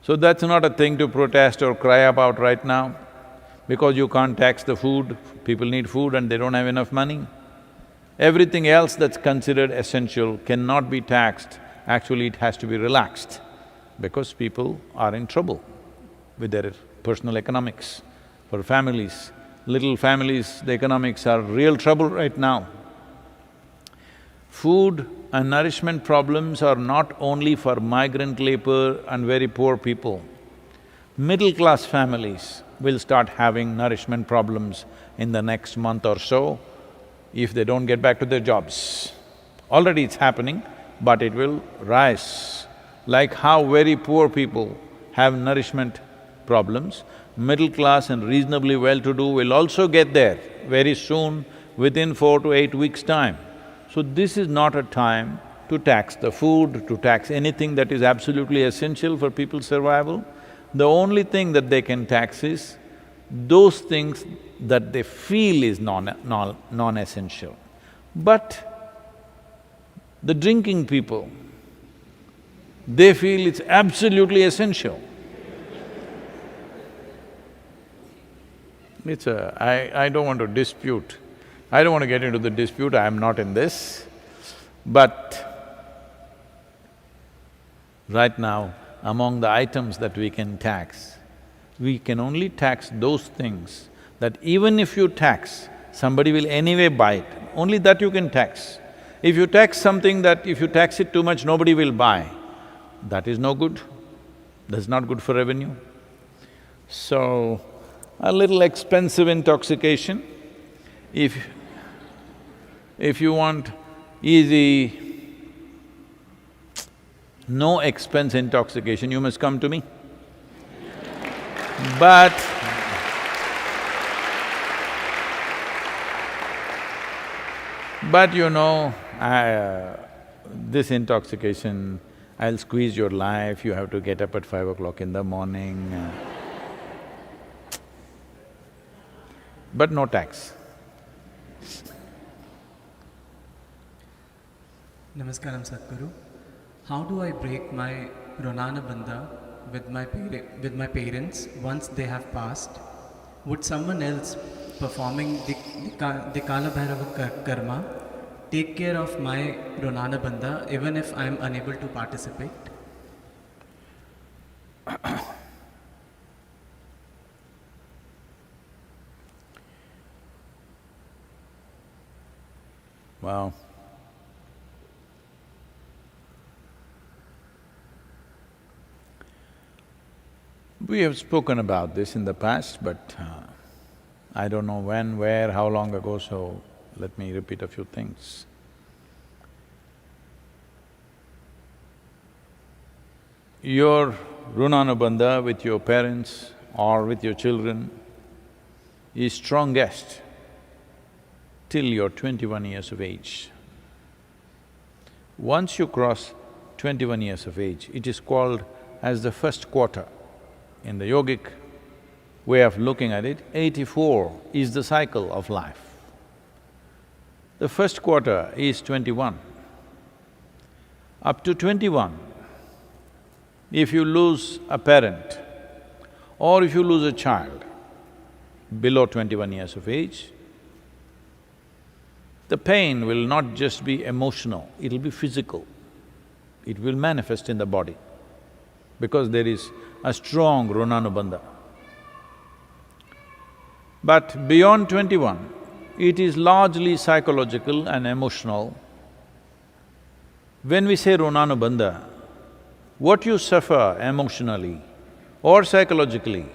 So that's not a thing to protest or cry about right now, because you can't tax the food, people need food and they don't have enough money. Everything else that's considered essential cannot be taxed, actually it has to be relaxed, because people are in trouble with their personal economics. For families, little families, the economics are real trouble right now. Food and nourishment problems are not only for migrant labor and very poor people. Middle-class families will start having nourishment problems in the next month or so if they don't get back to their jobs. Already it's happening, but it will rise. Like how very poor people have nourishment problems, middle class and reasonably well-to-do will also get there very soon, within 4 to 8 weeks' time. So this is not a time to tax the food, to tax anything that is absolutely essential for people's survival. The only thing that they can tax is those things that they feel is non-essential. But the drinking people, they feel it's absolutely essential. I don't want to dispute, I don't want to get into the dispute, I am not in this. But right now, among the items that we can tax, we can only tax those things that even if you tax, somebody will anyway buy it, only that you can tax. If you tax something that if you tax it too much, nobody will buy, that is no good, that's not good for revenue. So, a little expensive intoxication, if you want easy, no expense intoxication, you must come to me. But this intoxication, I'll squeeze your life, you have to get up at 5 o'clock in the morning. But no tax. Namaskaram, Sadhguru. how do I break my Ronana Bandha with my parents once they have passed? Would someone else performing the Kala Bhairava Karma take care of my Ronana Bandha even if I am unable to participate? Wow. We have spoken about this in the past, but I don't know when, where, how long ago, so let me repeat a few things. Your Runanubandha with your parents or with your children is strongest till you're 21 years of age. Once you cross 21 years of age, it is called as the first quarter. In the yogic way of looking at it, 84 is the cycle of life. The first quarter is 21. Up to 21, if you lose a parent or if you lose a child below 21 years of age, the pain will not just be emotional, it'll be physical. It will manifest in the body because there is a strong Runanubandha. But beyond 21, it is largely psychological and emotional. When we say Runanubandha, what you suffer emotionally or psychologically,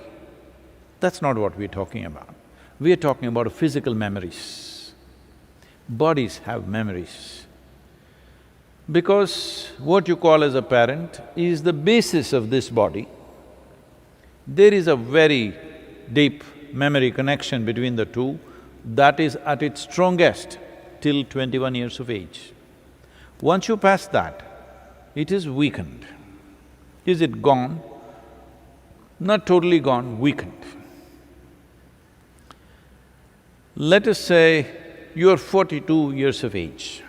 that's not what we're talking about. We're talking about physical memories. Bodies have memories. Because what you call as a parent is the basis of this body, there is a very deep memory connection between the two that is at its strongest till 21 years of age. Once you pass that, it is weakened. Is it gone? Not totally gone, weakened. Let us say you're 42 years of age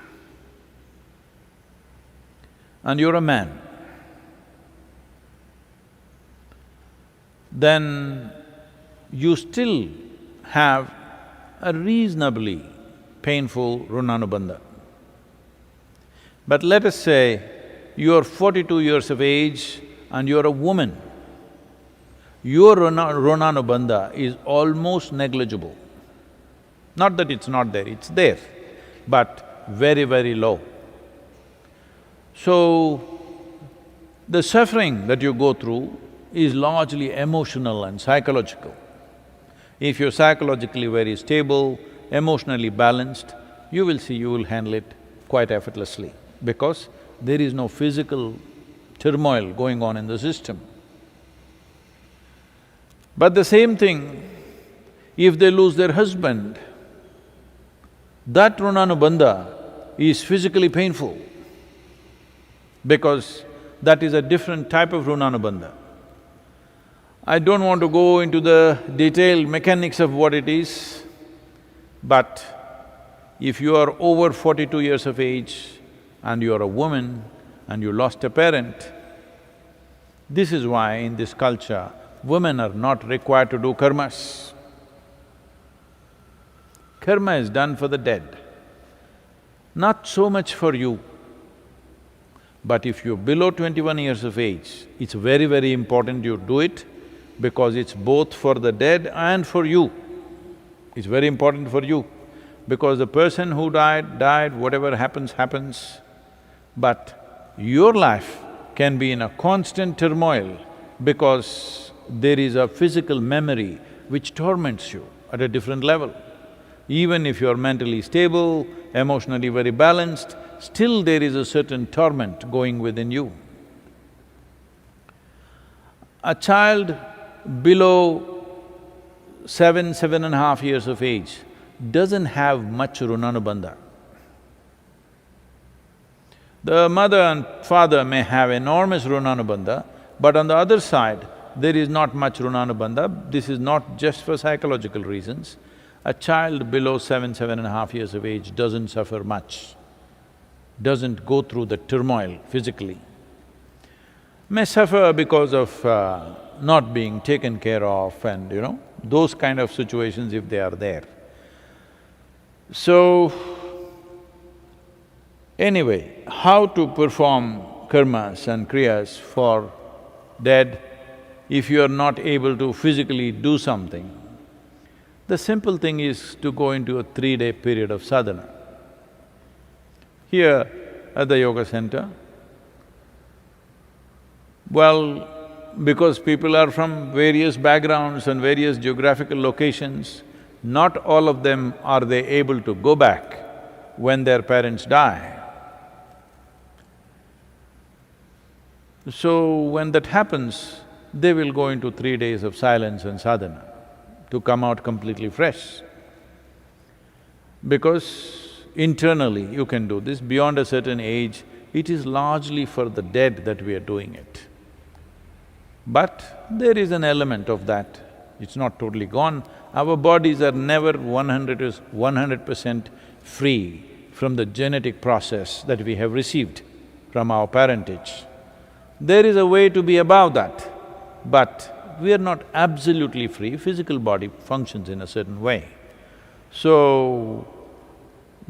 and you're a man. Then you still have a reasonably painful Runanubandha. But let us say you're 42 years of age and you're a woman. Your Runanubandha is almost negligible. Not that it's not there, it's there, but very, very low. So, the suffering that you go through is largely emotional and psychological. If you're psychologically very stable, emotionally balanced, you will see you will handle it quite effortlessly because there is no physical turmoil going on in the system. But the same thing, if they lose their husband, that Runanubandha is physically painful because that is a different type of Runanubandha. I don't want to go into the detailed mechanics of what it is, but if you are over 42 years of age and you are a woman and you lost a parent, this is why in this culture, women are not required to do karmas. Karma is done for the dead, not so much for you. But if you're below 21 years of age, it's very, very important you do it because it's both for the dead and for you. It's very important for you because the person who died, whatever happens, happens. But your life can be in a constant turmoil because there is a physical memory which torments you at a different level. Even if you're mentally stable, emotionally very balanced, still there is a certain torment going within you. A child below 7.5 years of age doesn't have much Runanubandha. The mother and father may have enormous Runanubandha, but on the other side, there is not much Runanubandha. This is not just for psychological reasons. A child below 7.5 years of age doesn't suffer much, doesn't go through the turmoil physically. may suffer because of not being taken care of and those kind of situations if they are there. So, anyway, how to perform karmas and kriyas for dead if you are not able to physically do something? The simple thing is to go into a 3-day period of sadhana. Here at the yoga center, well, because people are from various backgrounds and various geographical locations, not all of them are they able to go back when their parents die. So when that happens, they will go into 3 days of silence and sadhana to come out completely fresh. Because internally you can do this, beyond a certain age, it is largely for the dead that we are doing it. But there is an element of that, it's not totally gone. Our bodies are never 100% free from the genetic process that we have received from our parentage. There is a way to be above that, but we are not absolutely free. Physical body functions in a certain way. So,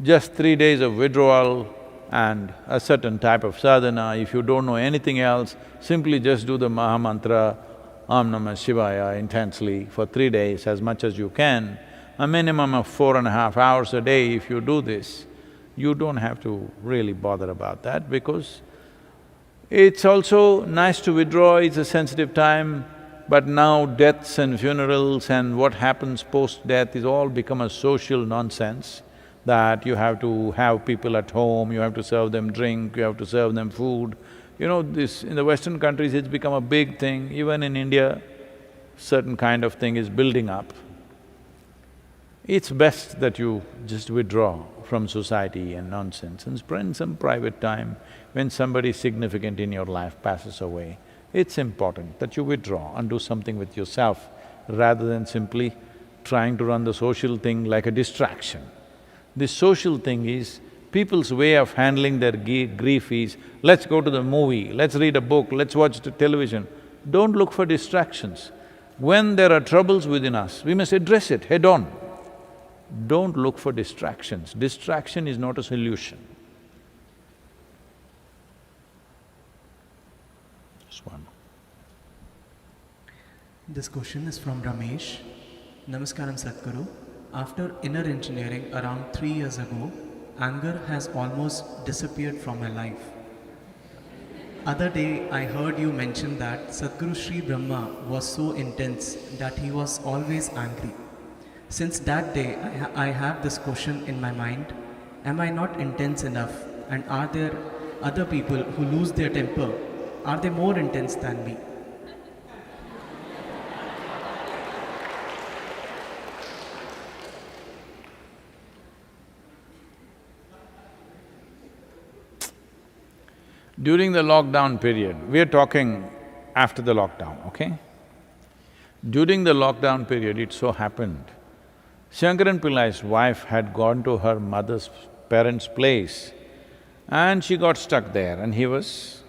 just 3 days of withdrawal and a certain type of sadhana, if you don't know anything else, simply just do the Maha Mantra, Om Namah Shivaya intensely for 3 days as much as you can. A minimum of 4.5 hours a day if you do this, you don't have to really bother about that because it's also nice to withdraw, it's a sensitive time, but now deaths and funerals and what happens post-death is all become a social nonsense, that you have to have people at home, you have to serve them drink, you have to serve them food. This… in the Western countries it's become a big thing, even in India, certain kind of thing is building up. It's best that you just withdraw from society and nonsense and spend some private time. When somebody significant in your life passes away, it's important that you withdraw and do something with yourself rather than simply trying to run the social thing like a distraction. This social thing is, people's way of handling their grief is, let's go to the movie, let's read a book, let's watch the television. Don't look for distractions. When there are troubles within us, we must address it head on. Don't look for distractions. Distraction is not a solution. Just one. This question is from Ramesh. Namaskaram Sadhguru. After inner engineering around 3 years ago, anger has almost disappeared from my life. Other day, I heard you mention that Sadhguru Sri Brahma was so intense that he was always angry. Since that day, I have this question in my mind, am I not intense enough, and are there other people who lose their temper? Are they more intense than me? During the lockdown period, we are talking after the lockdown, okay? During the lockdown period, it so happened, Shankaran Pillai's wife had gone to her mother's parents' place and she got stuck there and he was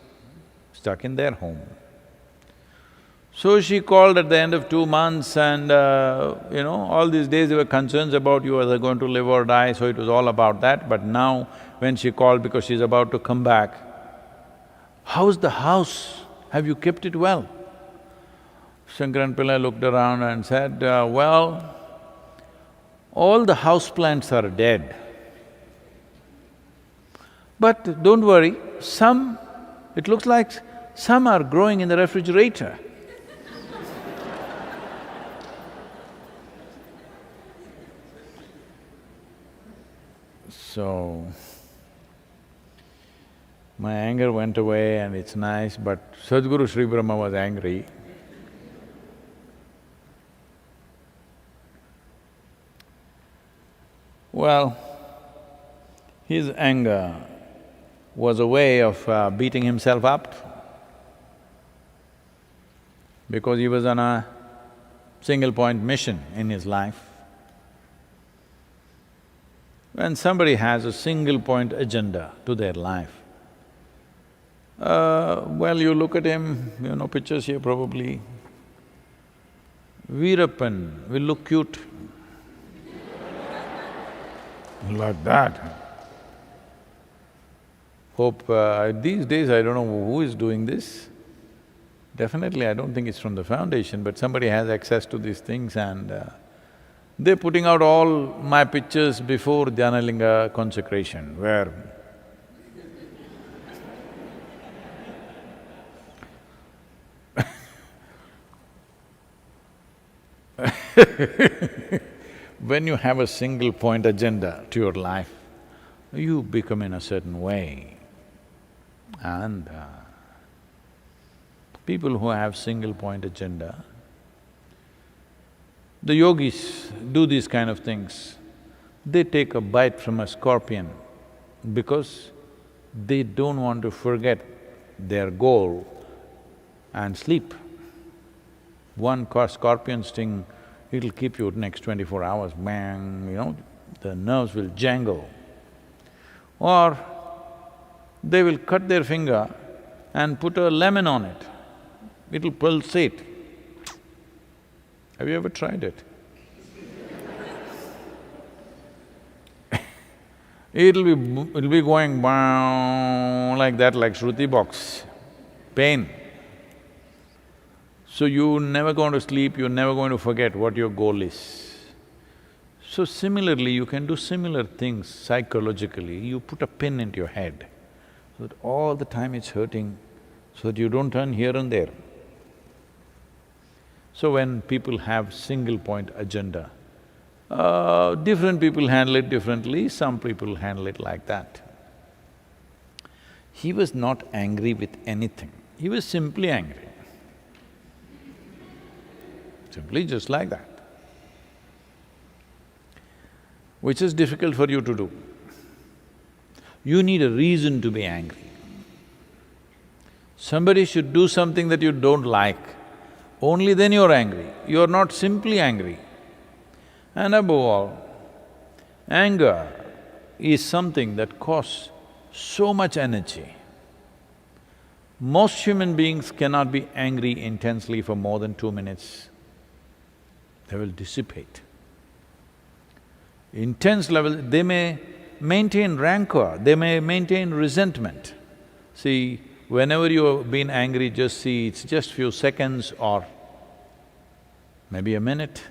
stuck in their home. So she called at the end of 2 months and all these days there were concerns about you whether going to live or die, so it was all about that. But now when she called because she's about to come back, how's the house? Have you kept it well? Shankaran Pillai looked around and said, well, all the house plants are dead. But don't worry, it looks like some are growing in the refrigerator. So, my anger went away and it's nice, but Sadhguru Sri Brahma was angry. Well, his anger was a way of beating himself up because he was on a single-point mission in his life. When somebody has a single-point agenda to their life, Well, you look at him, pictures here probably. Veerappan will look cute like that. Hope… these days I don't know who is doing this. Definitely I don't think it's from the foundation, but somebody has access to these things and they're putting out all my pictures before Dhyanalinga consecration, where when you have a single point agenda to your life, you become in a certain way. And people who have single point agenda, the yogis do these kind of things. They take a bite from a scorpion because they don't want to forget their goal and sleep. One scorpion sting, it'll keep you next 24 hours, bang, the nerves will jangle. Or they will cut their finger and put a lemon on it, it'll pulsate. Have you ever tried it? It'll be going bang like that, like Shruti box, pain. So you're never going to sleep, you're never going to forget what your goal is. So similarly, you can do similar things psychologically. You put a pin into your head so that all the time it's hurting, so that you don't turn here and there. So when people have single point agenda, different people handle it differently, some people handle it like that. He was not angry with anything, he was simply angry. Simply just like that, which is difficult for you to do. You need a reason to be angry. Somebody should do something that you don't like, only then you're angry. You're not simply angry. And above all, anger is something that costs so much energy. Most human beings cannot be angry intensely for more than 2 minutes. They will dissipate. Intense level, they may maintain rancor, they may maintain resentment. See, whenever you've been angry, just see, it's just few seconds or maybe a minute.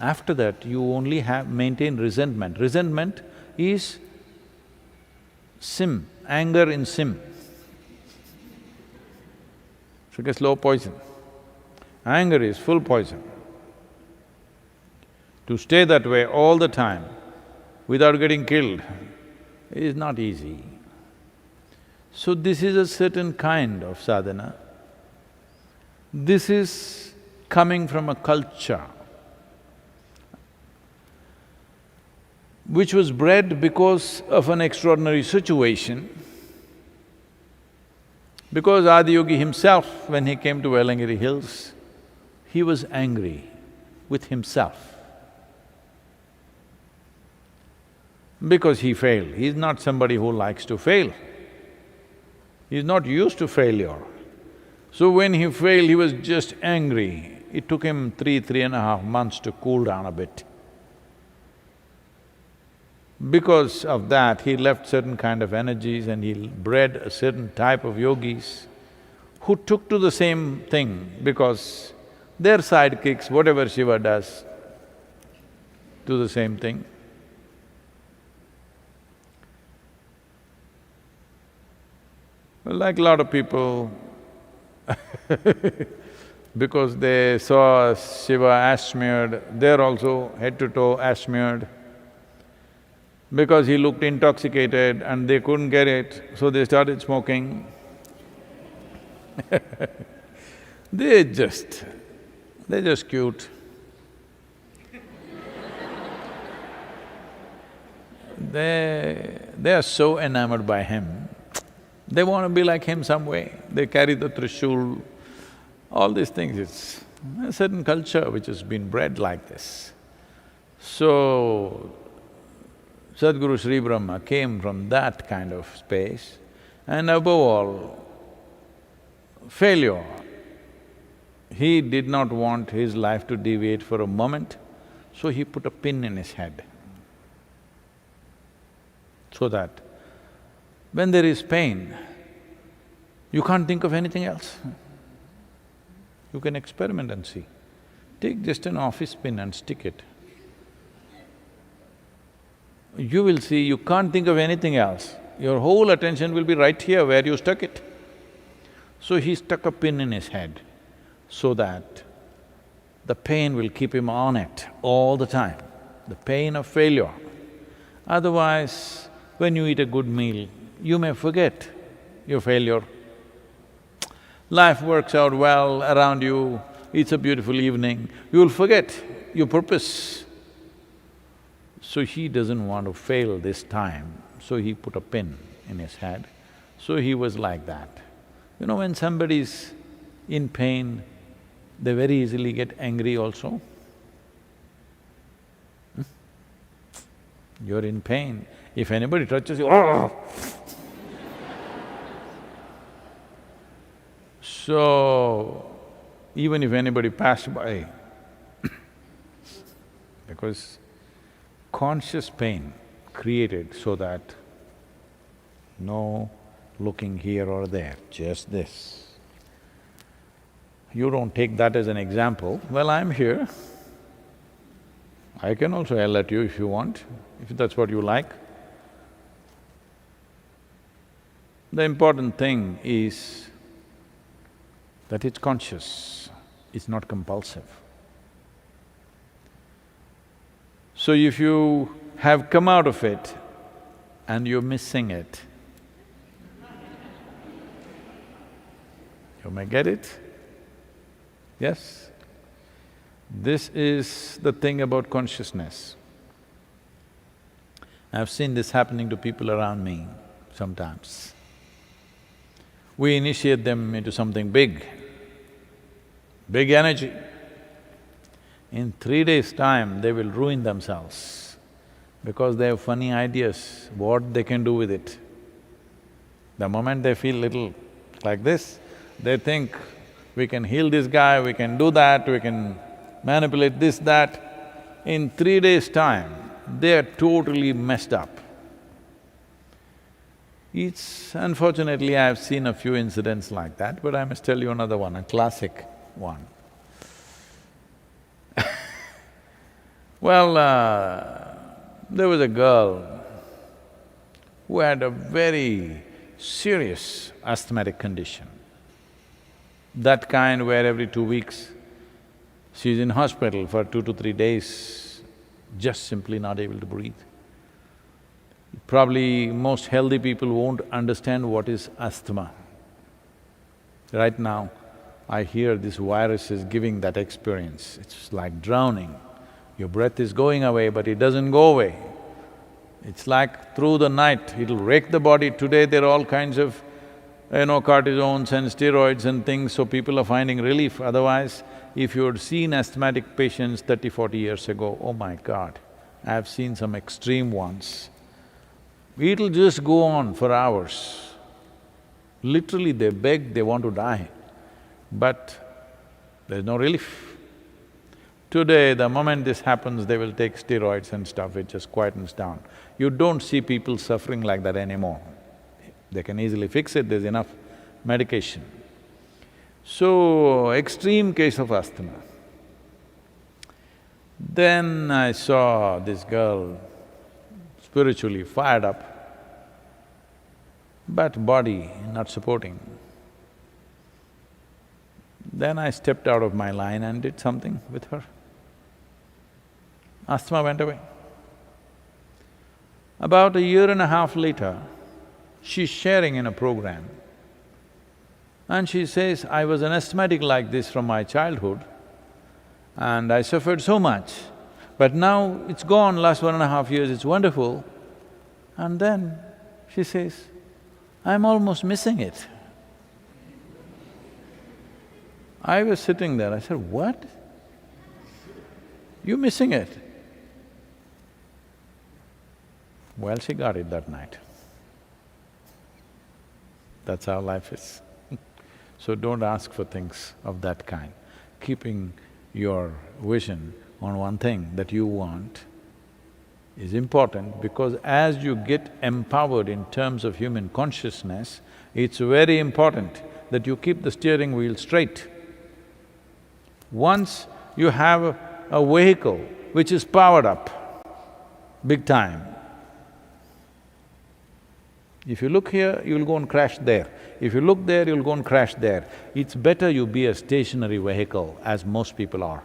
After that, you only maintain resentment. Resentment is sim, anger in sim. It's like a slow poison. Anger is full poison. To stay that way all the time without getting killed is not easy. So this is a certain kind of sadhana. This is coming from a culture which was bred because of an extraordinary situation. Because Adiyogi himself, when he came to Velangiri Hills, he was angry with himself. Because he failed. He's not somebody who likes to fail. He's not used to failure. So when he failed, he was just angry. It took him 3.5 months to cool down a bit. Because of that, he left certain kind of energies and he bred a certain type of yogis who took to the same thing because they're sidekicks, whatever Shiva does, do the same thing. Like a lot of people, because they saw Shiva ash-smeared, they're also head to toe ash-smeared. Because he looked intoxicated and they couldn't get it, so they started smoking. They're just cute. They are so enamored by him, they want to be like him some way. They carry the Trishul, all these things. It's a certain culture which has been bred like this. So, Sadhguru Sri Brahma came from that kind of space, and above all, failure. He did not want his life to deviate for a moment, so he put a pin in his head. So that when there is pain, you can't think of anything else. You can experiment and see. Take just an office pin and stick it. You will see you can't think of anything else. Your whole attention will be right here where you stuck it. So he stuck a pin in his head so that the pain will keep him on it all the time, the pain of failure. Otherwise, when you eat a good meal, you may forget your failure. Life works out well around you, it's a beautiful evening, you'll forget your purpose. So he doesn't want to fail this time, so he put a pin in his head. So he was like that. You know, when somebody's in pain, they very easily get angry also. You're in pain, if anybody touches you, oh! So, even if anybody passed by, because conscious pain created so that no looking here or there, just this. You don't take that as an example, well, I'm here. I can also yell at you if you want, if that's what you like. The important thing is that it's conscious, it's not compulsive. So if you have come out of it and you're missing it, you may get it? Yes? This is the thing about consciousness. I've seen this happening to people around me sometimes. We initiate them into something big energy. In 3 days' time, they will ruin themselves because they have funny ideas, what they can do with it. The moment they feel little like this, they think, we can heal this guy, we can do that, we can manipulate this, that. In 3 days' time, they are totally messed up. Unfortunately, I've seen a few incidents like that, but I must tell you another one, a classic one. Well, there was a girl who had a very serious asthmatic condition. That kind where every 2 weeks she's in hospital for 2 to 3 days, just simply not able to breathe. Probably most healthy people won't understand what is asthma. Right now, I hear this virus is giving that experience. It's like drowning. Your breath is going away, but it doesn't go away. It's like through the night, it'll rake the body. Today there are all kinds of, cortisones and steroids and things, so people are finding relief. Otherwise, if you had seen asthmatic patients 30, 40 years ago, oh my God, I've seen some extreme ones. It'll just go on for hours. Literally they beg, they want to die, but there's no relief. Today, the moment this happens, they will take steroids and stuff, it just quietens down. You don't see people suffering like that anymore. They can easily fix it, there's enough medication. So, extreme case of asthma. Then I saw this girl spiritually fired up, but body not supporting. Then I stepped out of my line and did something with her. Asthma went away. About a year and a half later, she's sharing in a program and she says, I was an asthmatic like this from my childhood and I suffered so much, but now it's gone, last 1.5 years, it's wonderful. And then she says, I'm almost missing it. I was sitting there, I said, what? You missing it? Well, she got it that night. That's how life is. So don't ask for things of that kind. Keeping your vision on one thing that you want is important, because as you get empowered in terms of human consciousness, it's very important that you keep the steering wheel straight. Once you have a vehicle which is powered up, big time, if you look here, you'll go and crash there. If you look there, you'll go and crash there. It's better you be a stationary vehicle, as most people are.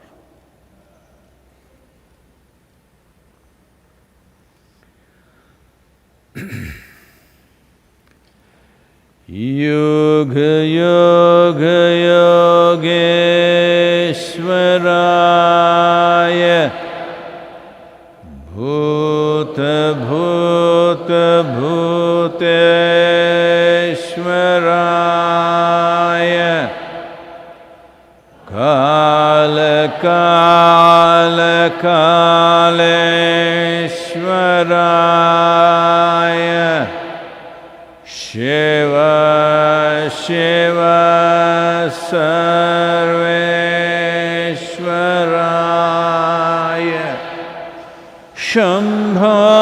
Yoga yoga yogeshwaraya bhuta bhuta bhuteshwaraya kala kala kaleshwaraya Shiva Shiva Sarveshwaraya Shambha